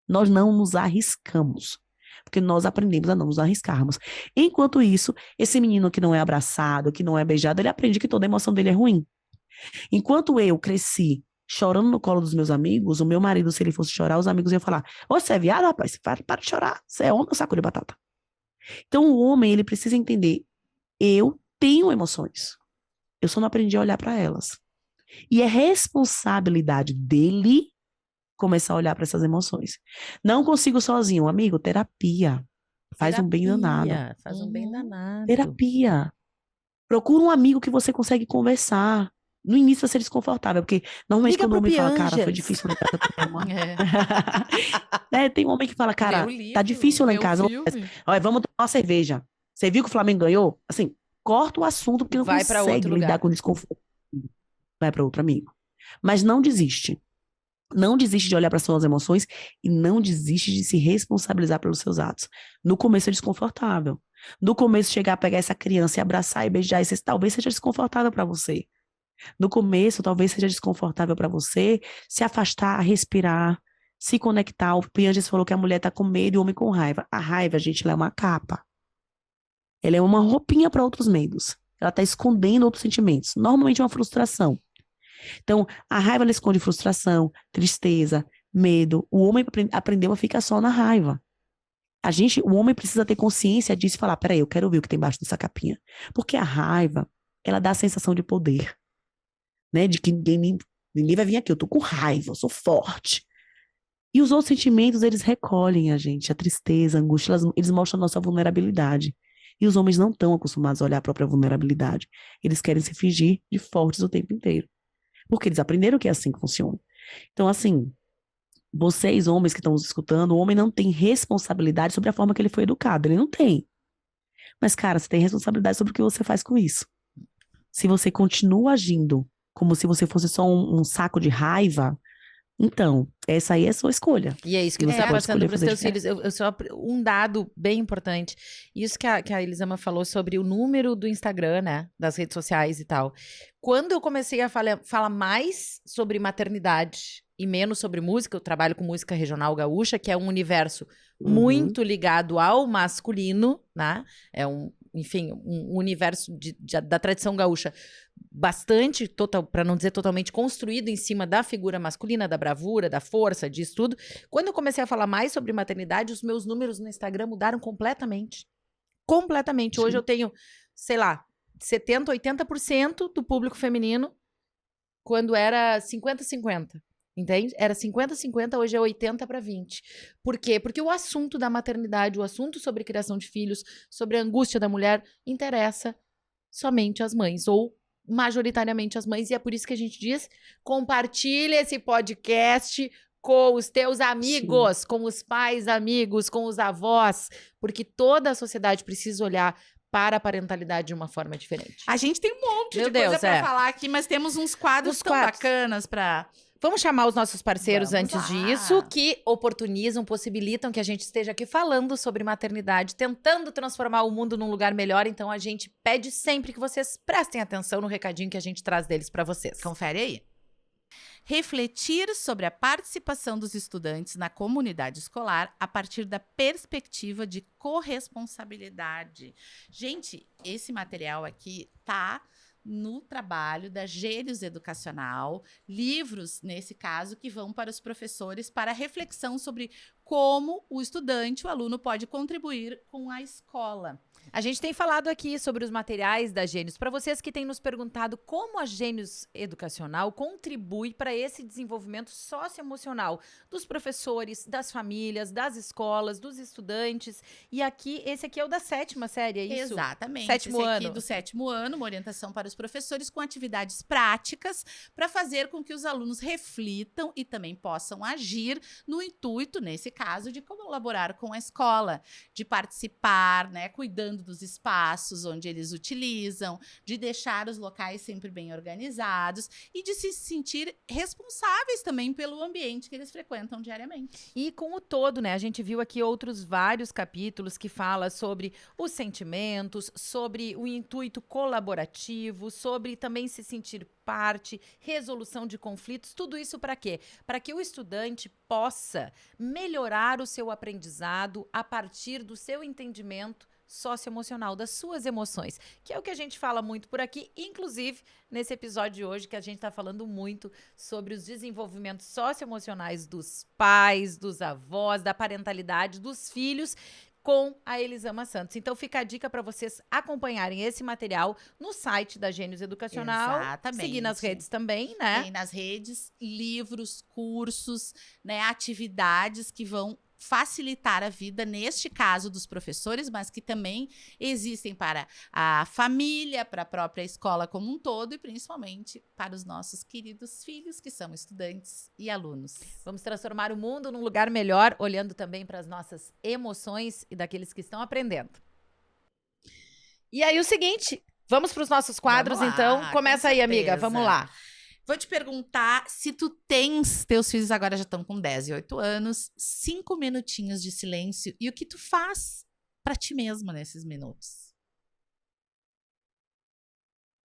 D: Nós não nos arriscamos, porque nós aprendemos a não nos arriscarmos. Enquanto isso, esse menino que não é abraçado, que não é beijado, ele aprende que toda emoção dele é ruim. Enquanto eu cresci chorando no colo dos meus amigos, o meu marido, se ele fosse chorar, os amigos iam falar, ô, você é viado, rapaz? Para de chorar, você é homem ou saco de batata? Então, o homem, ele precisa entender, eu tenho emoções, eu só não aprendi a olhar para elas. E é responsabilidade dele começar a olhar para essas emoções. Não consigo sozinho, amigo, terapia. Faz um bem danado.
A: Faz um bem danado.
D: Terapia. Procura um amigo que você consegue conversar. No início vai ser desconfortável, porque normalmente
A: Liga
D: quando o homem
A: pro
D: fala, cara, foi
A: Pianjas.
D: difícil lá em casa com a minha mãe. Tem um homem que fala, cara,
B: Lê o livro,
D: tá difícil lá em
B: vê o
D: casa.
B: filme.
D: Olha, vamos tomar uma cerveja. Você viu que o Flamengo ganhou? Assim, corta o assunto, porque não
A: Vai pra
D: consegue
A: outro
D: lidar
A: lugar.
D: com o desconforto. Vai para outro amigo. Mas não desiste. Não desiste de olhar para suas emoções e não desiste de se responsabilizar pelos seus atos. No começo é desconfortável. No começo, chegar a pegar essa criança e abraçar e beijar, isso talvez seja desconfortável para você. No começo, talvez seja desconfortável para você se afastar, respirar, se conectar. O Pianges falou que a mulher tá com medo e o homem com raiva. A raiva, gente, ela é uma capa. Ela é uma roupinha para outros medos. Ela tá escondendo outros sentimentos. Normalmente é uma frustração. Então, a raiva, ela esconde frustração, tristeza, medo. O homem aprendeu a ficar só na raiva. O homem precisa ter consciência disso e falar, peraí, eu quero ver o que tem embaixo dessa capinha. Porque a raiva, ela dá a sensação de poder. Né? De que ninguém vai vir aqui, eu tô com raiva, eu sou forte. E os outros sentimentos, eles recolhem a gente, a tristeza, a angústia, eles mostram a nossa vulnerabilidade. E os homens não estão acostumados a olhar a própria vulnerabilidade. Eles querem se fingir de fortes o tempo inteiro. Porque eles aprenderam que é assim que funciona. Então, assim, vocês, homens que estão nos escutando, o homem não tem responsabilidade sobre a forma que ele foi educado. Ele não tem. Mas, cara, você tem responsabilidade sobre o que você faz com isso. Se você continua agindo como se você fosse só um saco de raiva, Então, essa aí é a sua escolha.
A: E é isso que
D: E
A: você
D: você
A: está
D: pode
A: passando
D: escolher
A: para os
D: fazer
A: teus filhos. Um dado bem importante. Isso que a Elisama falou sobre o número do Instagram, né? Das redes sociais e tal. Quando eu comecei a falar mais sobre maternidade e menos sobre música, eu trabalho com música regional gaúcha, que é um universo muito ligado ao masculino, né? É enfim, um universo da tradição gaúcha bastante, para não dizer totalmente, construído em cima da figura masculina, da bravura, da força, disso tudo. Quando eu comecei a falar mais sobre maternidade, os meus números no Instagram mudaram completamente. Completamente.
D: Sim.
A: Hoje eu tenho, sei lá, 70%, 80% do público feminino, quando era 50-50. Entende? Era 50-50, hoje é 80-20. Por quê? Porque o assunto da maternidade, o assunto sobre criação de filhos, sobre a angústia da mulher, interessa somente às mães, ou majoritariamente às mães, e é por isso que a gente diz: compartilha esse podcast com os teus amigos, com os pais amigos, com os avós, porque toda a sociedade precisa olhar para a parentalidade de uma forma diferente.
B: A gente tem um monte
A: Meu
B: de coisa
A: Deus,
B: pra
A: é.
B: falar aqui, mas temos uns quadros tão bacanas pra...
A: Vamos chamar os nossos parceiros
B: Vamos
A: antes
B: lá.
A: disso, que oportunizam, possibilitam que a gente esteja aqui falando sobre maternidade, tentando transformar o mundo num lugar melhor. Então a gente pede sempre que vocês prestem atenção no recadinho que a gente traz deles para vocês.
B: Confere aí. Refletir sobre a participação dos estudantes na comunidade escolar a partir da perspectiva de corresponsabilidade. Gente, esse material aqui tá no trabalho da Gênios Educacional, livros, nesse caso, que vão para os professores para reflexão sobre como o estudante, o aluno, pode contribuir com a escola.
A: A gente tem falado aqui sobre os materiais da Gênios. Para vocês que têm nos perguntado como a Gênios Educacional contribui para esse desenvolvimento socioemocional dos professores, das famílias, das escolas, dos estudantes. E aqui, esse aqui é o da 7ª série, é isso?
B: Exatamente.
A: Sétimo
B: esse aqui
A: ano.
B: do 7º ano, uma orientação para os professores com atividades práticas para fazer com que os alunos reflitam e também possam agir no intuito, nesse caso, de colaborar com a escola, de participar, né, cuidando dos espaços onde eles utilizam, de deixar os locais sempre bem organizados e de se sentir responsáveis também pelo ambiente que eles frequentam diariamente.
A: E com o todo, né? A gente viu aqui outros vários capítulos que fala sobre os sentimentos, sobre o intuito colaborativo, sobre também se sentir parte, resolução de conflitos, tudo isso para quê? Para que o estudante possa melhorar o seu aprendizado a partir do seu entendimento socioemocional, das suas emoções, que é o que a gente fala muito por aqui, inclusive nesse episódio de hoje, que a gente está falando muito sobre os desenvolvimentos socioemocionais dos pais, dos avós, da parentalidade, dos filhos, com a Elisama Santos. Então fica a dica para vocês acompanharem esse material no site da Gênios Educacional.
B: Exatamente.
A: Seguir nas redes também, né?
B: Tem nas redes livros, cursos, né, atividades que vão facilitar a vida, neste caso dos professores, mas que também existem para a família, para a própria escola como um todo e principalmente para os nossos queridos filhos que são estudantes e alunos.
A: Vamos transformar o mundo num lugar melhor, olhando também para as nossas emoções e daqueles que estão aprendendo. E aí o seguinte, vamos para os nossos quadros,
B: Vamos lá,
A: então. Começa
B: com
A: aí, amiga,
B: certeza.
A: vamos lá.
B: Vou te perguntar se tu tens, teus filhos agora já estão com 10 e 8 anos, 5 minutinhos de silêncio e o que tu faz para ti mesma nesses minutos.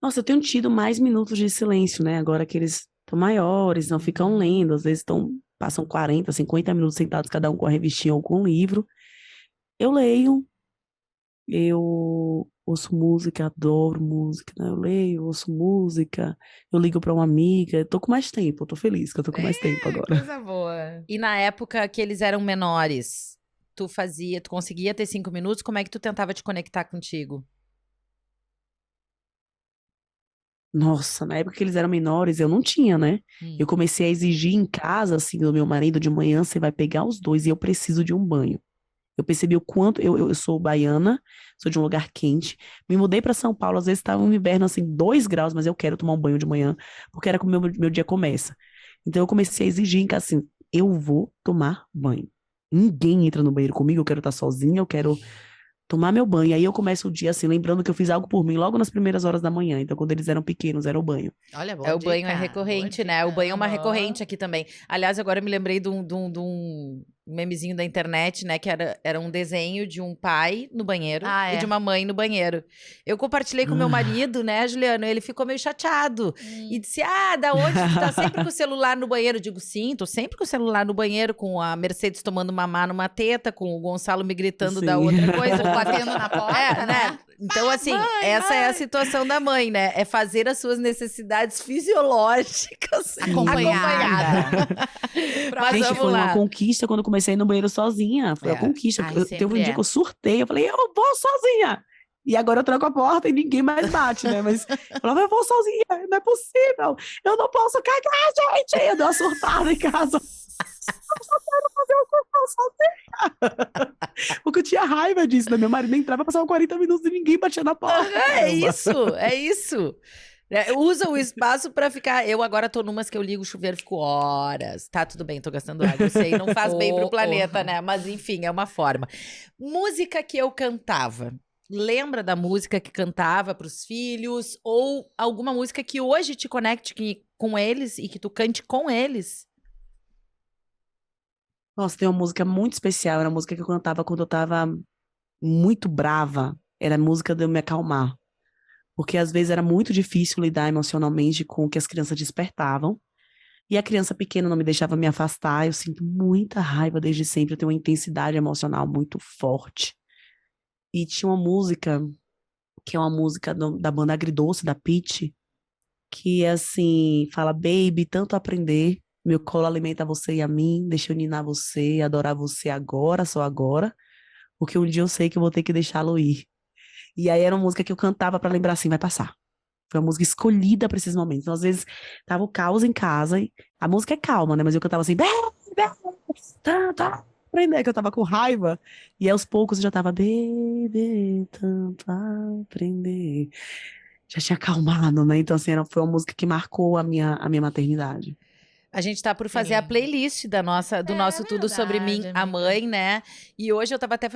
D: Nossa, eu tenho tido mais minutos de silêncio, né? Agora que eles estão maiores, não ficam lendo, às vezes passam 40, 50 minutos sentados, cada um com a revistinha ou com um livro. Eu leio, eu ouço música, adoro música, né? Eu leio, ouço música, eu ligo para uma amiga, eu tô com mais tempo, eu tô feliz que eu tô com mais tempo agora.
B: Coisa boa.
A: E na época que eles eram menores, tu conseguia ter 5 minutos, como é que tu tentava te conectar contigo?
D: Nossa, na época que eles eram menores, eu não tinha, né? Eu comecei a exigir em casa, assim, do meu marido, de manhã você vai pegar os dois e eu preciso de um banho. Eu percebi o quanto, eu sou baiana, sou de um lugar quente, me mudei para São Paulo, às vezes estava um inverno, assim, 2 graus, mas eu quero tomar um banho de manhã, porque era como meu dia começa. Então eu comecei a exigir em casa, assim, eu vou tomar banho. Ninguém entra no banheiro comigo, eu quero estar sozinha, eu quero tomar meu banho. E aí eu começo o dia assim, lembrando que eu fiz algo por mim logo nas primeiras horas da manhã. Então, quando eles eram pequenos, era o banho.
B: Olha, boa
A: É, o banho é
B: dica,
A: recorrente,
B: boa
A: né? O
B: dica.
A: banho é uma
B: Aham.
A: recorrente aqui também. Aliás, agora eu me lembrei de um memezinho da internet, né? Que era um desenho de um pai no banheiro
B: Ah,
A: e
B: é.
A: de uma mãe no banheiro. Eu compartilhei com meu marido, né, Juliano? Ele ficou meio chateado. E disse, da onde tu tá sempre com o celular no banheiro? Eu digo, sim, tô sempre com o celular no banheiro, com a Mercedes tomando mamar numa teta, com o Gonçalo me gritando da
D: Sim.
A: outra coisa.
B: Ou batendo na porta, né?
A: Então, assim, essa é a situação da mãe, né? É fazer as suas necessidades fisiológicas
B: Acompanhada.
A: Mas
D: Gente,
A: vamos
D: foi
A: lá.
D: uma conquista quando eu comecei a ir no banheiro sozinha. Foi uma conquista.
B: Ai,
D: Teve
B: sempre
D: um dia
B: é.
D: que eu surtei. Eu falei, eu vou sozinha. E agora eu tranco a porta e ninguém mais bate, né? Mas eu falava, eu vou sozinha, não é possível. Eu não posso cagar, gente. Eu dei uma surtada em casa. Eu só quero fazer o cocô sozinha. Porque eu tinha raiva disso, né? Meu marido entrava, passava 40 minutos e ninguém batia na porta.
A: É isso. Usa o espaço pra ficar. Eu agora tô numas que eu ligo o chuveiro e fico horas. Tá, tudo bem, tô gastando água. Eu sei, não faz bem pro planeta, né? Mas enfim, é uma forma. Música que eu cantava. Lembra da música que cantava pros filhos? Ou alguma música que hoje te conecte com eles e que tu cante com eles?
D: Nossa, tem uma música muito especial. Era uma música que eu cantava quando eu tava muito brava. Era a música de eu me acalmar. Porque às vezes era muito difícil lidar emocionalmente com o que as crianças despertavam. E a criança pequena não me deixava me afastar. Eu sinto muita raiva desde sempre. Eu tenho uma intensidade emocional muito forte. E tinha uma música, que é uma música da banda Agridoce, da Pitty, que assim, fala, baby, tanto aprender. Meu colo alimenta você e a mim. Deixa eu ninar você, adorar você agora, só agora. Porque um dia eu sei que eu vou ter que deixá-lo ir. E aí era uma música que eu cantava pra lembrar assim, vai passar. Foi uma música escolhida pra esses momentos. Então, às vezes, tava o caos em casa, e a música é calma, né? Mas eu cantava assim, tanto aprender, que eu tava com raiva. E aos poucos eu já tava, baby, tanto aprender. Já tinha acalmado, né? Então, assim, foi uma música que marcou a minha maternidade.
A: A gente tá por fazer a
B: Sim.
A: playlist do nosso Tudo Sobre Mim,
B: verdade,
A: a
B: amiga.
A: mãe, né? E hoje eu tava até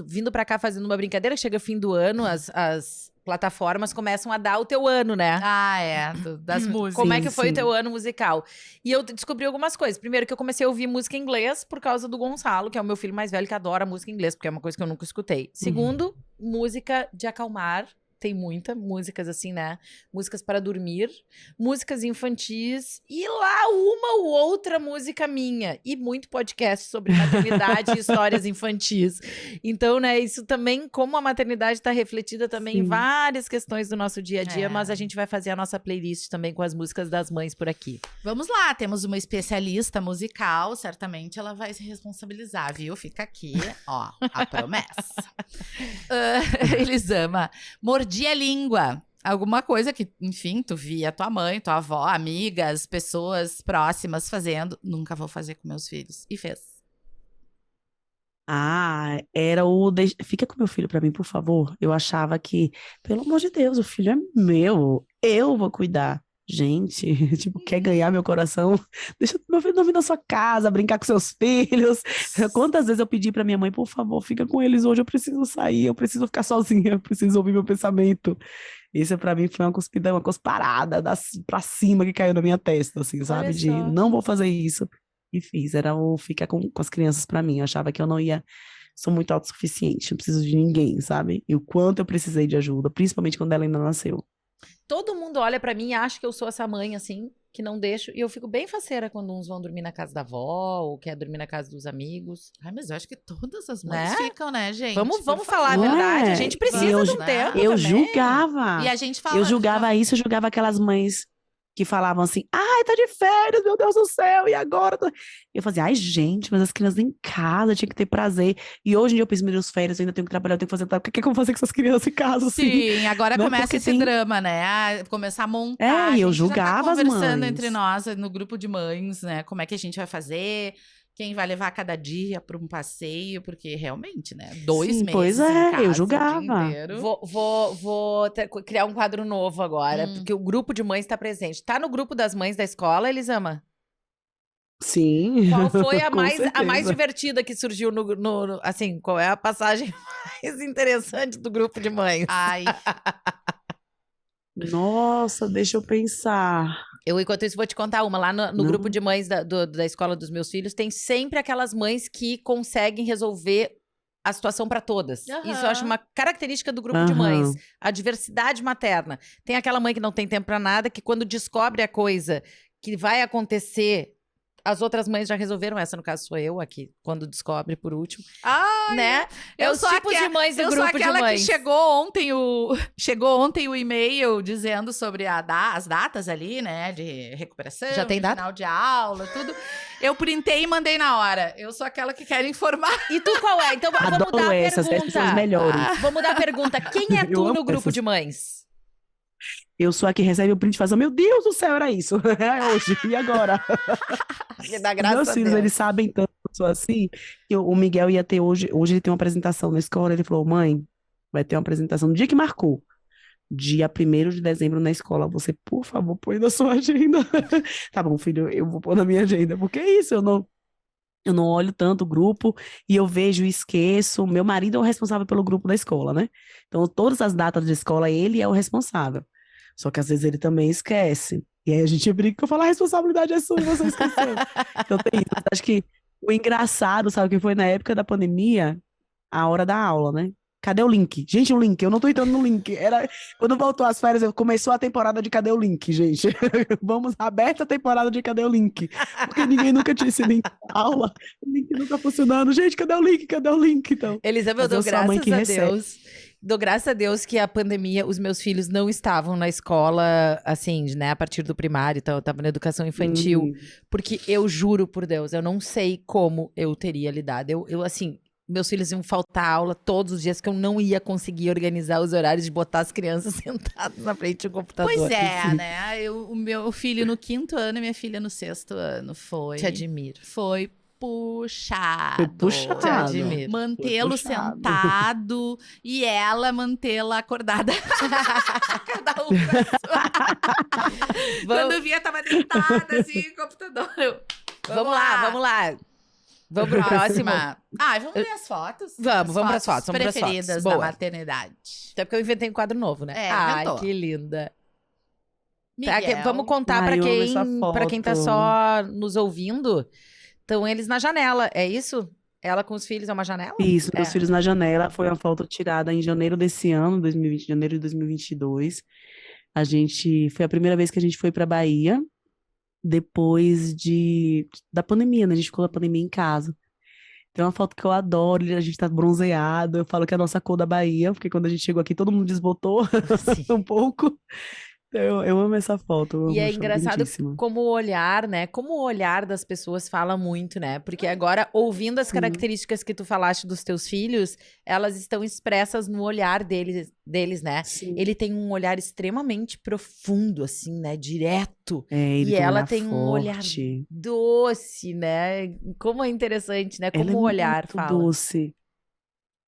A: vindo pra cá fazendo uma brincadeira, chega o fim do ano, as plataformas começam a dar o teu ano, né?
B: Ah, é. Das músicas.
A: Como é
D: Sim,
A: que foi o
D: sim.
A: teu ano musical? E eu descobri algumas coisas. Primeiro que eu comecei a ouvir música em inglês por causa do Gonçalo, que é o meu filho mais velho que adora música em inglês, porque é uma coisa que eu nunca escutei. Segundo, música de acalmar. Tem músicas assim, né? Músicas para dormir, músicas infantis e lá uma ou outra música minha. E muito podcast sobre maternidade e histórias infantis. Então, né, isso também, como a maternidade está refletida também em
D: Sim.
A: várias questões do nosso dia a dia,
B: É.
A: mas a gente vai fazer a nossa playlist também com as músicas das mães por aqui.
B: Vamos lá, temos uma especialista musical, certamente ela vai se responsabilizar, viu? Fica aqui, ó, a promessa. Elisama, mordi a língua. Alguma coisa que, enfim, tu via tua mãe, tua avó, amigas, pessoas próximas fazendo. Nunca vou fazer com meus filhos. E fez.
D: Ah, era fica com meu filho pra mim, por favor. Eu achava que, pelo amor de Deus, o filho é meu. Eu vou cuidar. Gente, tipo, quer ganhar meu coração? Deixa meu filho dormir na sua casa, brincar com seus filhos. Quantas vezes eu pedi pra minha mãe, por favor, fica com eles hoje, eu preciso sair, eu preciso ficar sozinha, eu preciso ouvir meu pensamento. Isso pra mim foi uma cuspida, uma cusparada pra cima que caiu na minha testa, assim, sabe? De
A: só.
D: não vou fazer isso. E fiz, era o ficar com as crianças pra mim. Eu achava que eu não ia, sou muito autossuficiente, não preciso de ninguém, sabe? E o quanto eu precisei de ajuda, principalmente quando ela ainda nasceu.
A: Todo mundo olha pra mim e acha que eu sou essa mãe, assim, que não deixo. E eu fico bem faceira quando uns vão dormir na casa da avó, ou quer dormir na casa dos amigos.
B: Ai, mas eu acho que todas as mães
A: Né?
B: ficam, né, gente?
A: Vamos
B: Por
A: falar a
B: favor.
A: verdade. A
D: É,
A: gente
D: e
A: precisa
D: eu
A: de um
B: ju-
A: tempo
D: Eu
A: também.
D: julgava.
B: E a gente fala...
D: Eu julgava isso, eu julgava aquelas mães que falavam assim, ai, tá de férias, meu Deus do céu, e agora? Eu fazia, ai, gente, mas as crianças em casa tinha que ter prazer. E hoje em dia eu penso, meu Deus, férias, eu ainda tenho que trabalhar, eu tenho que fazer tal. O que é que eu vou fazer com essas crianças em casa, assim?
B: Sim, agora
D: Né?
B: começa
D: Porque
B: esse drama, né? Começar a montar.
D: É,
B: A
D: e eu
B: gente já tá
D: julgava as
B: conversando
D: mães.
B: entre nós, no grupo de mães, né? Como é que a gente vai fazer, quem vai levar cada dia para um passeio, porque realmente, né? 2
D: Sim,
B: meses
D: pois
B: em
D: é, eu
B: casa, o dia
D: julgava.
B: inteiro.
A: Vou criar um quadro novo agora, porque o grupo de mães está presente. Tá no grupo das mães da escola, Elisama?
D: Sim.
A: Qual foi a
D: com
A: mais
D: certeza.
A: divertida que surgiu assim, qual é a passagem mais interessante do grupo de mães?
B: Ai,
D: Nossa, deixa eu pensar.
A: Eu, enquanto isso, vou te contar uma. Lá no
D: Não.
A: grupo de mães da escola dos meus filhos, tem sempre aquelas mães que conseguem resolver a situação para todas.
B: Aham.
A: Isso eu acho uma característica do grupo de mães.
D: Aham.
A: A diversidade materna. Tem aquela mãe que não tem tempo para nada, que quando descobre a coisa que vai acontecer, as outras mães já resolveram. Essa, no caso, sou eu aqui, quando descobre por último.
B: ai,
A: Né? É
B: eu
A: os
B: sou
A: tipos
B: aque-
A: de mães do
B: eu sou
A: grupo de
B: aquela que
A: mães.
B: chegou ontem o e-mail dizendo sobre as datas ali, né, de recuperação,
A: Já tem
B: de
A: data?
B: final de aula, tudo. Eu printei e mandei na hora. Eu sou aquela que quer informar.
A: E tu qual é? Então vamos
D: Adoro
A: mudar a
D: essas são as
A: pergunta.
D: melhores.
A: Vamos mudar a pergunta. Quem é
D: Eu
A: tu
D: amo
A: no grupo
D: essas.
A: de mães?
D: Eu sou a que recebe o print e faz, meu Deus do céu, era isso. É hoje. E agora?
A: Que dá
D: Os
A: graças
D: meus
A: a
D: filhos,
A: Deus.
D: eles sabem tanto que eu sou assim, que o Miguel ia ter hoje ele tem uma apresentação na escola, ele falou, mãe, vai ter uma apresentação no dia que marcou, dia 1º de dezembro na escola, você, por favor, põe na sua agenda. Tá bom, filho, eu vou pôr na minha agenda, porque é isso, eu não olho tanto o grupo e eu vejo e esqueço. Meu marido é o responsável pelo grupo da escola, né? Então, todas as datas de escola, ele é o responsável. Só que às vezes ele também esquece. E aí a gente brinca que eu falo, a responsabilidade é sua e você esqueceu. Então tem isso. Mas acho que o engraçado, sabe, que foi na época da pandemia, a hora da aula, né? Cadê o link? Gente, o link, eu não tô entrando no link. Quando voltou as férias, começou a temporada de Cadê o Link, gente? Vamos, aberta a temporada de Cadê o Link? Porque ninguém nunca tinha esse link na aula, o link nunca funcionando. Gente, cadê o link? Cadê o link? Então,
A: Elisabeth, eu
D: mas
A: dou
D: eu sou a mãe
A: graças
D: que
A: a
D: recebe.
A: Deus. Dou graças a Deus que a pandemia, os meus filhos não estavam na escola, assim, né, a partir do primário, então eu estava na educação infantil, porque eu juro por Deus, eu não sei como eu teria lidado. Eu assim, meus filhos iam faltar aula todos os dias, que eu não ia conseguir organizar os horários de botar as crianças sentadas na frente do computador.
B: Pois é, né? O meu filho no 5º ano e minha filha no 6º ano
A: Te admiro.
B: foi puxado.
D: Foi puxado.
A: Te admiro.
B: Mantê-lo
D: Foi puxado.
B: sentado e ela mantê-la acordada. Cada um pra sua. Quando eu via, tava deitada assim, no computador.
A: Vamos lá. Vamos pro próximo.
B: Vamos ver as fotos.
A: Vamos pras fotos, vamos pras
B: preferidas
A: fotos.
B: da
A: Boa.
B: maternidade.
A: Até porque eu inventei um quadro novo, né?
B: É,
A: Ai,
B: inventou.
A: que linda. Tá,
B: Miguel.
A: vamos contar
D: Ai,
A: pra
D: eu amo essa
A: pra quem tá
D: foto.
A: só nos ouvindo. Estão eles na janela, é isso? Ela com os filhos é uma janela?
D: Isso, meus
A: É.
D: filhos na janela. Foi uma foto tirada em janeiro desse ano, 2020, janeiro de 2022. Foi a primeira vez que a gente foi pra Bahia, depois da pandemia, né? A gente ficou na pandemia em casa. Tem uma foto que eu adoro, a gente tá bronzeado. Eu falo que é a nossa cor da Bahia, porque quando a gente chegou aqui, todo mundo desbotou
A: Sim.
D: um pouco. Eu amo essa foto, eu
A: E é
D: acho
A: engraçado
D: lindíssima.
A: como o olhar, né? Como o olhar das pessoas fala muito, né? Porque agora, ouvindo as
D: Sim.
A: características que tu falaste dos teus filhos, elas estão expressas no olhar deles, né?
D: Sim.
A: Ele tem um olhar extremamente profundo, assim, né? Direto.
D: Ele
A: E
D: tem um
A: ela
D: olhar
A: tem um olhar
D: forte.
A: doce, né? Como é interessante, né? Como
D: Ela é
A: o olhar
D: muito
A: fala.
D: doce.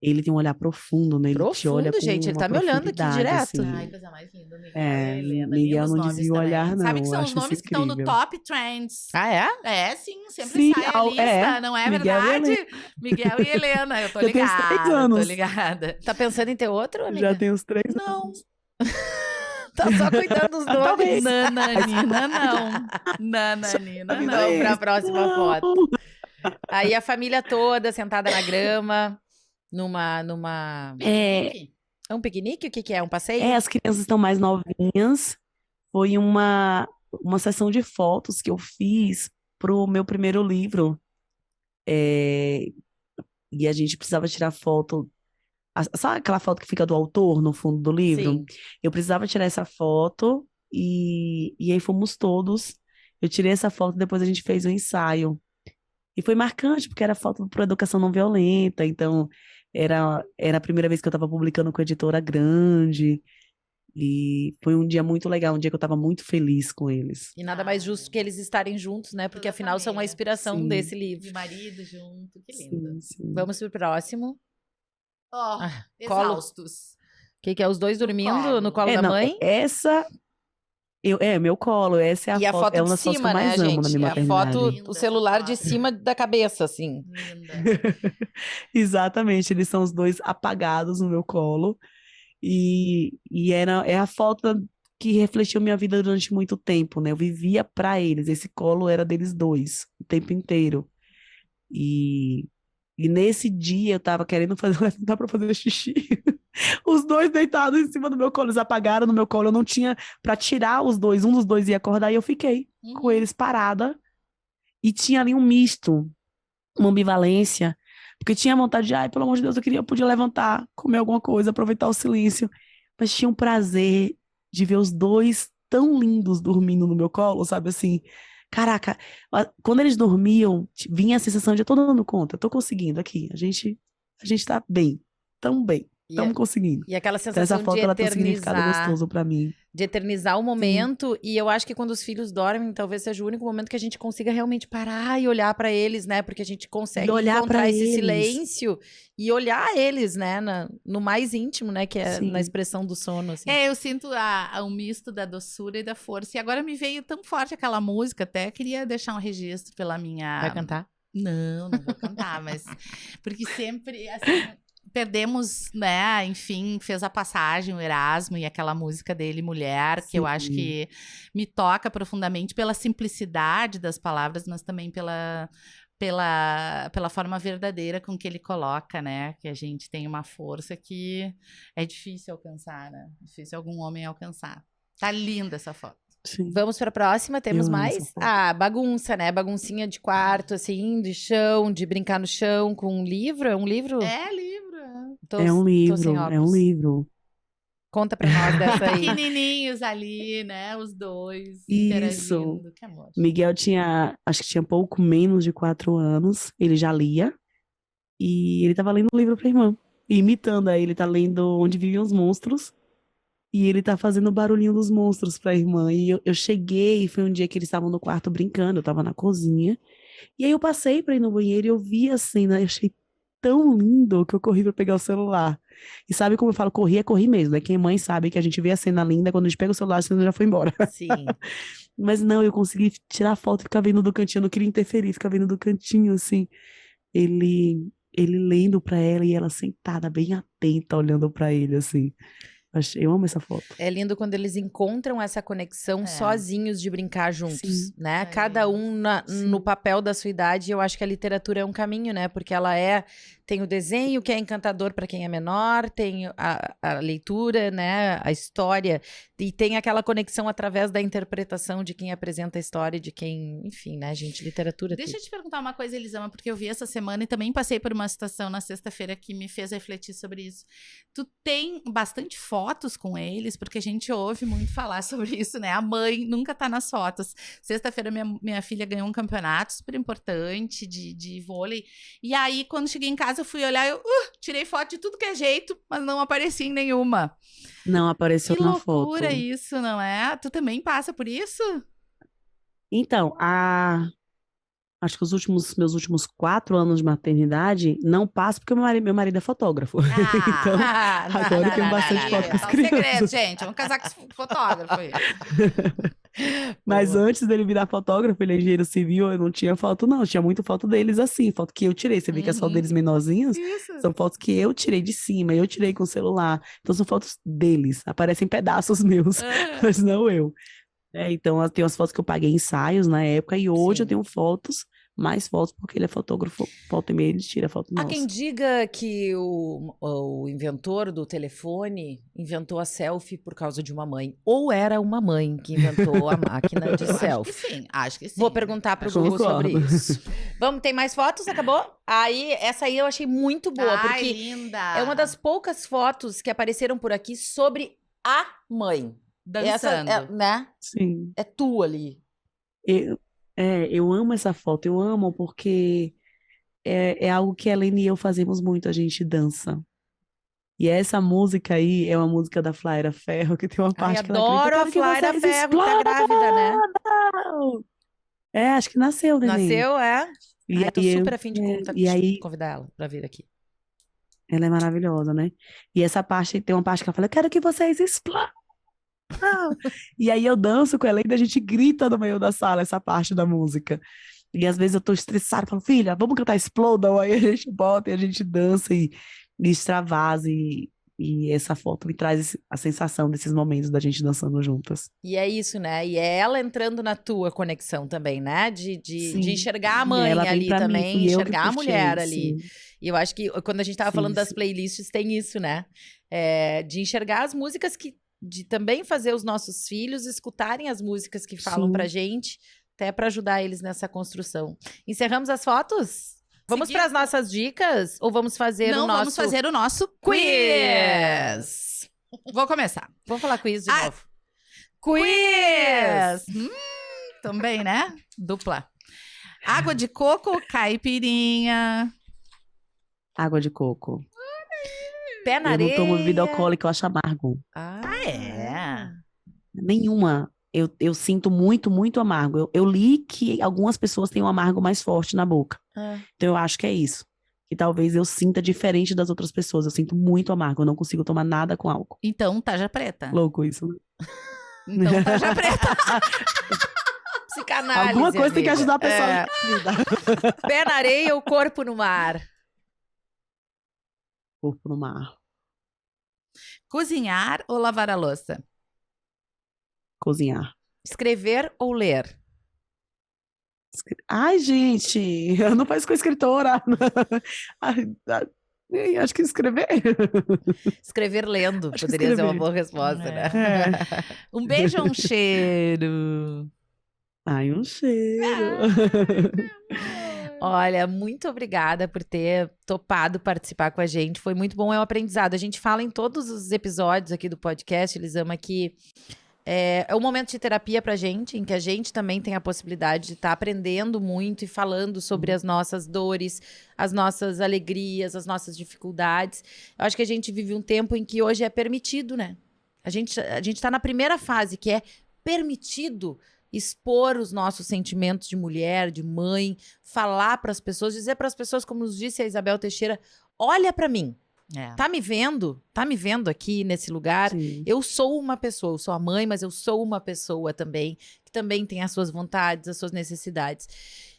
D: Ele tem um olhar profundo, né? Ele te olha
A: Profundo,
D: com
A: gente. Ele
D: uma
A: tá me olhando aqui
D: profundidade,
A: direto.
D: assim.
B: Ai, coisa mais linda, Miguel
D: É,
B: e Helena.
D: Miguel
B: Lindos
D: não
B: nomes
D: desvia o
B: também.
D: olhar,
B: Sabe
D: não,
B: que
D: eu
B: são os
D: acho
B: nomes
D: isso
B: que estão no
D: incrível.
B: top trends.
A: Ah, é?
B: É, sim, sempre
D: Sim,
B: sai a lista, não é
D: Miguel e
B: verdade? Miguel e Helena, eu tô
D: Já tem uns 3
B: ligada, tô
D: anos.
B: ligada.
A: Tá pensando em ter outro, amiga?
D: Já tem uns 3
B: Não.
D: anos.
A: Tá só cuidando dos nomes.
D: Talvez.
B: Nananina, não. Nananina,
D: Vida
B: não.
A: Vamos pra
D: esse.
A: próxima
D: Não.
A: foto. Aí a família toda sentada na grama, numa...
D: É,
A: É um piquenique? O que que é? Um passeio?
D: as crianças estão mais novinhas. Foi uma sessão de fotos que eu fiz pro meu primeiro livro. É, e a gente precisava tirar foto. Sabe aquela foto que fica do autor no fundo do livro?
A: Sim.
D: Eu precisava tirar essa foto e aí fomos todos. Eu tirei essa foto e depois a gente fez o ensaio. E foi marcante, porque era foto para educação não violenta, então era a primeira vez que eu estava publicando com editora grande. E foi um dia muito legal, um dia que eu estava muito feliz com eles.
A: E nada mais justo que eles estarem juntos, né? Porque
B: Toda a
A: afinal são a
B: família.
A: inspiração
D: Sim.
A: desse livro.
B: De marido junto, que lindo.
D: Sim, sim.
A: Vamos pro próximo.
B: Ó,
A: Ah, colo.
B: exaustos.
A: O que que é? Os dois dormindo
B: colo.
A: no colo da
D: Não,
A: mãe?
D: essa Meu colo, essa é
A: E a foto
D: é uma
A: de
D: das fotos que eu
A: cima, né,
D: mais amo na
A: gente?
D: minha
A: É a foto,
D: maternidade.
A: o celular de
B: Linda essa
A: cima
B: foto.
A: da cabeça, assim.
B: Linda.
D: Exatamente, eles são os dois apagados no meu colo. É a foto que refletiu minha vida durante muito tempo, né? Eu vivia para eles, esse colo era deles dois, o tempo inteiro. E, e nesse dia eu tava querendo fazer, levantar para fazer xixi. Os dois deitados em cima do meu colo, eles apagaram no meu colo, eu não tinha para tirar os dois, um dos dois ia acordar e eu fiquei com
B: Uhum.
D: eles parada. E tinha ali um misto, uma ambivalência, porque tinha vontade de, ai, pelo amor de Deus, eu podia levantar, comer alguma coisa, aproveitar o silêncio, mas tinha um prazer de ver os dois tão lindos dormindo no meu colo, sabe assim? Caraca, quando eles dormiam, vinha a sensação de eu tô dando conta, eu tô conseguindo aqui, a gente tá bem, tão bem,
A: E,
D: estamos conseguindo.
A: e aquela
D: Então essa
A: sensação de
D: foto ela tem um significado gostoso pra mim.
A: eternizar o momento, e eu acho que quando os filhos dormem, talvez seja o único momento que a gente consiga realmente parar e olhar pra eles, né? Porque a gente consegue
D: olhar
A: encontrar
D: pra
A: esse
D: eles.
A: silêncio e olhar eles, né? No mais íntimo, né? Que é
D: Sim.
A: na expressão do sono, assim.
B: Eu sinto um misto da doçura e da força. E agora me veio tão forte aquela música, até queria deixar um registro pela minha.
A: Vai cantar?
B: Não vou cantar, mas. Porque sempre, assim. Perdemos, né? Enfim, fez a passagem, o Erasmo e aquela música dele, Mulher, que eu acho
D: Sim.
B: que me toca profundamente pela simplicidade das palavras, mas também pela forma verdadeira com que ele coloca, né? Que a gente tem uma força que é difícil alcançar, né? Difícil algum homem alcançar. Tá linda essa foto.
D: Sim.
A: Vamos pra próxima, temos
D: Eu amo essa
A: mais?
D: foto.
A: Ah, bagunça, né? Baguncinha de quarto, assim, de chão, de brincar no chão com um livro. É um livro?
B: É livro.
A: Tô,
D: É um
A: tô sem
D: livro, é um
A: óculos.
D: livro.
A: Conta pra nós dessa aí.
B: Pequenininhos ali, né? Os dois
D: Isso.
B: interagindo. Que amor.
D: Miguel acho que tinha pouco menos de 4 anos, ele já lia, e ele tava lendo um livro pra irmã, e imitando, aí ele tá lendo Onde Vivem os Monstros, e ele tá fazendo o barulhinho dos monstros pra irmã, e eu cheguei, foi um dia que eles estavam no quarto brincando, eu tava na cozinha, e aí eu passei pra ir no banheiro e eu vi a cena, eu achei tão lindo que eu corri pra pegar o celular. E sabe como eu falo, corri mesmo, né? Quem é mãe sabe que a gente vê a cena linda, quando a gente pega o celular, a cena já foi embora.
A: Sim.
D: Mas não, eu consegui tirar foto e ficar vendo do cantinho, eu não queria interferir, ficar vendo do cantinho, assim. Ele lendo pra ela e ela sentada, bem atenta, olhando pra ele, assim. Eu amo essa foto.
A: É lindo quando eles encontram essa conexão sozinhos de brincar juntos,
D: Sim.
A: né?
B: É
A: Cada um
D: Sim.
A: no papel da sua idade. Eu acho que a literatura é um caminho, né? Porque ela tem o desenho que é encantador para quem é menor, tem a leitura, né? A história e tem aquela conexão através da interpretação de quem apresenta a história, de quem, enfim, né, gente? Literatura.
B: Deixa eu te perguntar uma coisa, Elisama, porque eu vi essa semana e também passei por uma situação na sexta-feira que me fez refletir sobre isso. Tu tem bastante fotos com eles, porque a gente ouve muito falar sobre isso, né? A mãe nunca tá nas fotos. Sexta-feira minha filha ganhou um campeonato super importante de vôlei. E aí, quando cheguei em casa, eu fui olhar, eu tirei foto de tudo que é jeito, mas não apareci em nenhuma.
D: Não apareceu
B: Que
D: na foto.
B: loucura isso, não é? Tu também passa por isso?
D: Então, acho que meus últimos 4 anos de maternidade não passo porque meu marido é fotógrafo. Então, agora eu tenho bastante foto com as
B: Tá um segredo,
D: crianças.
B: gente. Vamos casar com esse fotógrafo aí.
D: Mas antes dele virar fotógrafo, ele é engenheiro civil, eu não tinha foto, não. Tinha muita foto deles assim, foto que eu tirei. Você vê que as fotos
B: Uhum.
D: deles menorzinhos
B: Isso.
D: são fotos que eu tirei de cima, eu tirei com o celular. Então são fotos deles, aparecem pedaços meus, mas não eu. Então tem umas fotos que eu paguei ensaios na época e hoje
A: Sim.
D: eu tenho mais fotos, porque ele é fotógrafo, volta e meia ele tira foto
A: Há
D: nossa.
A: quem diga que o inventor do telefone inventou a selfie por causa de uma mãe. Ou era uma mãe que inventou a máquina de
B: Acho que
A: selfie.
B: sim, acho que sim.
A: Vou perguntar pro
D: Acho que
A: Google sobre
D: concordo.
A: isso. Vamos, tem mais fotos? Acabou? Essa aí eu achei muito boa,
B: Ai,
A: porque
B: linda.
A: é uma das poucas fotos que apareceram por aqui sobre a mãe.
B: Dançando.
A: Essa, né?
D: Sim.
A: É tu ali.
D: Eu amo essa foto, eu amo porque é algo que a Helene e eu fazemos muito, a gente dança. E essa música aí é uma música da Flaira Ferro, que tem uma
A: Ai,
D: parte que ela
A: adoro a
D: grita, "Quero que
A: Flaira
D: vocês
A: Ferro, tá grávida, né?
D: explodam!" Acho que nasceu, neném.
A: Nasceu, é?
D: E
A: Ai, tô
D: aí,
A: super afim de
D: e aí
A: convidar ela pra vir aqui.
D: ela é maravilhosa, né? E essa parte, tem uma parte que ela fala, eu quero que vocês explodam. Não. E aí eu danço com ela e ainda a gente grita no meio da sala essa parte da música. E às vezes eu tô estressada, falo, filha, vamos cantar Explodam, aí a gente bota e a gente dança e extravasa e essa foto me traz a sensação desses momentos da gente dançando juntas.
A: E é isso, né? E é ela entrando na tua conexão também, né? De
D: Sim.
A: enxergar a
D: E
A: mãe
D: ela vem
A: ali
D: pra mim,
A: também,
D: fui eu que
A: enxergar a
D: puxei,
A: mulher ali.
D: sim.
A: E eu acho que quando a gente tava
D: Sim,
A: falando das
D: sim.
A: playlists, tem isso, né? De enxergar as músicas de também fazer os nossos filhos escutarem as músicas que falam
D: Sim.
A: pra gente, até pra ajudar eles nessa construção. Encerramos as fotos? Vamos
B: Seguir-
A: para as nossas dicas? Ou vamos fazer
B: Não,
A: o nosso
B: vamos fazer o nosso
A: quiz?
B: Vou começar.
A: Vamos falar quiz de
B: Ah,
A: novo.
B: Quiz! Também, né? Dupla. Água de coco ou caipirinha?
D: Água de coco.
A: Pé na
D: Eu
A: areia.
D: não tomo bebida alcoólica, eu acho amargo.
A: Ah,
B: é?
D: Nenhuma. Eu sinto muito, muito amargo. Eu li que algumas pessoas têm um amargo mais forte na boca.
A: Ah.
D: Então eu acho que é isso. Que talvez eu sinta diferente das outras pessoas. Eu sinto muito amargo. Eu não consigo tomar nada com álcool.
B: Então, taja preta.
D: Louco isso.
B: Então, taja preta.
A: Psicanálise,
D: Alguma coisa tem que
A: amiga.
D: ajudar a pessoa
A: É.
D: na vida.
A: Pé na areia ou corpo no mar?
D: Corpo no mar.
B: Cozinhar ou lavar a louça?
D: Cozinhar.
A: Escrever ou ler?
D: Ai, gente, eu não faço com escritora. Ai, acho que escrever.
A: Escrever lendo
D: Acho que
A: poderia ser uma
D: escrever.
A: boa resposta,
B: É.
A: né?
B: Um beijo ou um cheiro?
D: Ai, um cheiro.
A: Olha, muito obrigada por ter topado participar com a gente. Foi muito bom, é um aprendizado. A gente fala em todos os episódios aqui do podcast, Elisama, que é um momento de terapia pra gente, em que a gente também tem a possibilidade de estar aprendendo muito e falando sobre as nossas dores, as nossas alegrias, as nossas dificuldades. Eu acho que a gente vive um tempo em que hoje é permitido, né? A gente tá na primeira fase, que é permitido expor os nossos sentimentos de mulher, de mãe, falar para as pessoas, dizer para as pessoas, como nos disse a Isabel Teixeira, olha para mim,
B: É.
A: tá me vendo? Tá me vendo aqui nesse lugar?
D: Sim.
A: Eu sou uma pessoa, eu sou a mãe, mas eu sou uma pessoa também, que também tem as suas vontades, as suas necessidades.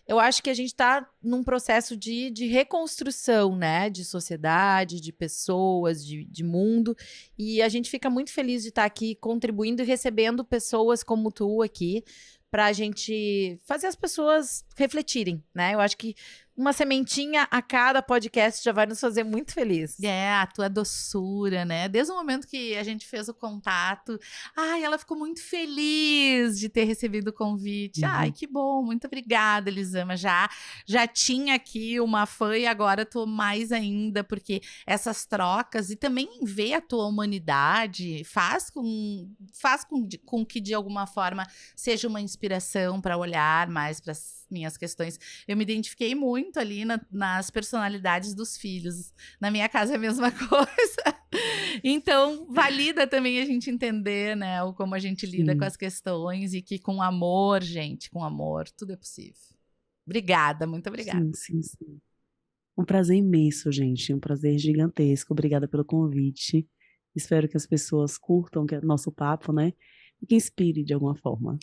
A: Eu acho que a gente está num processo de reconstrução, né? De sociedade, de pessoas, de mundo. E a gente fica muito feliz de estar aqui contribuindo e recebendo pessoas como tu aqui, para a gente fazer as pessoas refletirem, né? Eu acho que uma sementinha a cada podcast já vai nos fazer muito feliz.
B: É, a tua doçura, né? Desde o momento que a gente fez o contato, ai, ela ficou muito feliz de ter recebido o convite.
D: Uhum.
B: Ai, que bom, muito obrigada, Elisama. Já tinha aqui uma fã e agora tô mais ainda, porque essas trocas e também ver a tua humanidade faz com que de alguma forma seja uma inspiração para olhar mais para as minhas questões. Eu me identifiquei muito ali nas personalidades dos filhos. Na minha casa é a mesma coisa. Então, valida também a gente entender, né, o como a gente lida
D: Sim.
B: com as questões e que com amor, gente, com amor, tudo é possível. Obrigada, muito obrigada.
D: Sim, sim, sim. Um prazer imenso, gente. Um prazer gigantesco. Obrigada pelo convite. Espero que as pessoas curtam o nosso papo, né? E que inspire de alguma forma.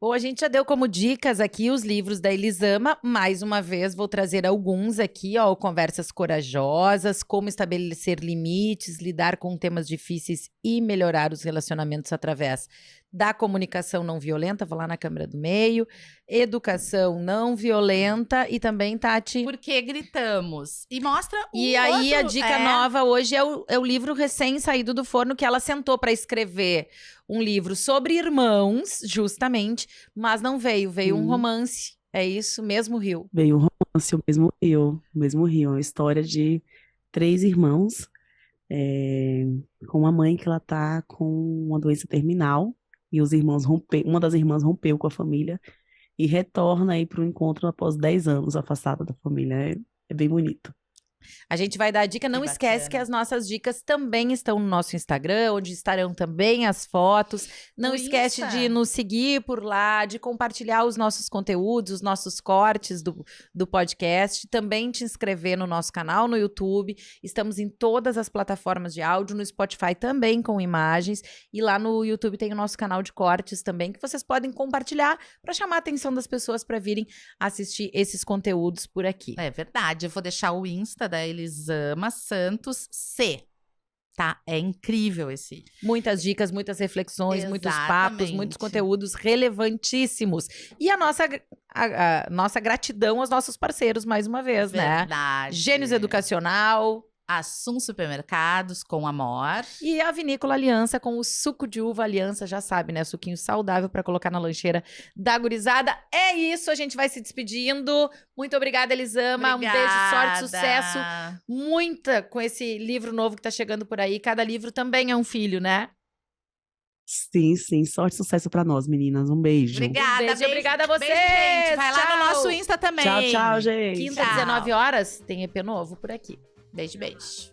A: Bom, a gente já deu como dicas aqui os livros da Elisama. Mais uma vez, vou trazer alguns aqui, ó. Conversas Corajosas, Como Estabelecer Limites, Lidar com Temas Difíceis e Melhorar os Relacionamentos através da Comunicação Não Violenta. Vou lá na câmera do meio. Educação Não Violenta e também, Tati...
B: Porque gritamos. E mostra
A: E aí, a
B: outro-
A: dica nova hoje é o livro recém-saído do forno, que ela sentou para escrever um livro sobre irmãos, justamente, mas não veio. Veio um romance. É isso, mesmo Rio.
D: Veio um romance, o mesmo Rio. É uma história de 3 irmãos, com uma mãe que ela tá com uma doença terminal, e uma das irmãs rompeu com a família e retorna aí para o encontro após 10 anos afastada da família. É bem bonito.
A: A gente vai dar a dica. Não
B: Que
A: esquece
B: bacana.
A: que as nossas dicas também estão no nosso Instagram, onde estarão também as fotos. Não
B: No
A: esquece
B: Insta.
A: de nos seguir por lá, de compartilhar os nossos conteúdos, os nossos cortes do podcast. Também te inscrever no nosso canal no YouTube. Estamos em todas as plataformas de áudio, no Spotify também com imagens. E lá no YouTube tem o nosso canal de cortes também, que vocês podem compartilhar para chamar a atenção das pessoas para virem assistir esses conteúdos por aqui.
B: É verdade. Eu vou deixar o Insta da Elisama Santos C. Tá? É incrível esse.
A: Muitas dicas, muitas reflexões, muitos papos, muitos
B: Exatamente.
A: conteúdos relevantíssimos. E a nossa gratidão aos nossos parceiros, mais uma vez, né?
B: Verdade.
A: Gênios Educacional
B: Assum Supermercados com Amor.
A: e a Vinícola Aliança com o suco de uva Aliança, já sabe, né? Suquinho saudável para colocar na lancheira da gurizada. É isso, a gente vai se despedindo. Muito obrigada, Elisama. Um beijo, sorte, sucesso. Muita com esse livro novo que tá chegando por aí. Cada livro também é um filho, né?
D: Sim, sim. Sorte e sucesso pra nós, meninas. Um beijo.
B: Obrigada,
A: beijo, obrigada a
B: Beijo,
A: vocês.
B: gente. Vai lá no
A: Tchau.
B: nosso Insta também.
D: Tchau, tchau, gente.
A: Quinta,
B: Tchau.
A: 19 horas, tem EP novo por aqui.
B: Beijo, beijo.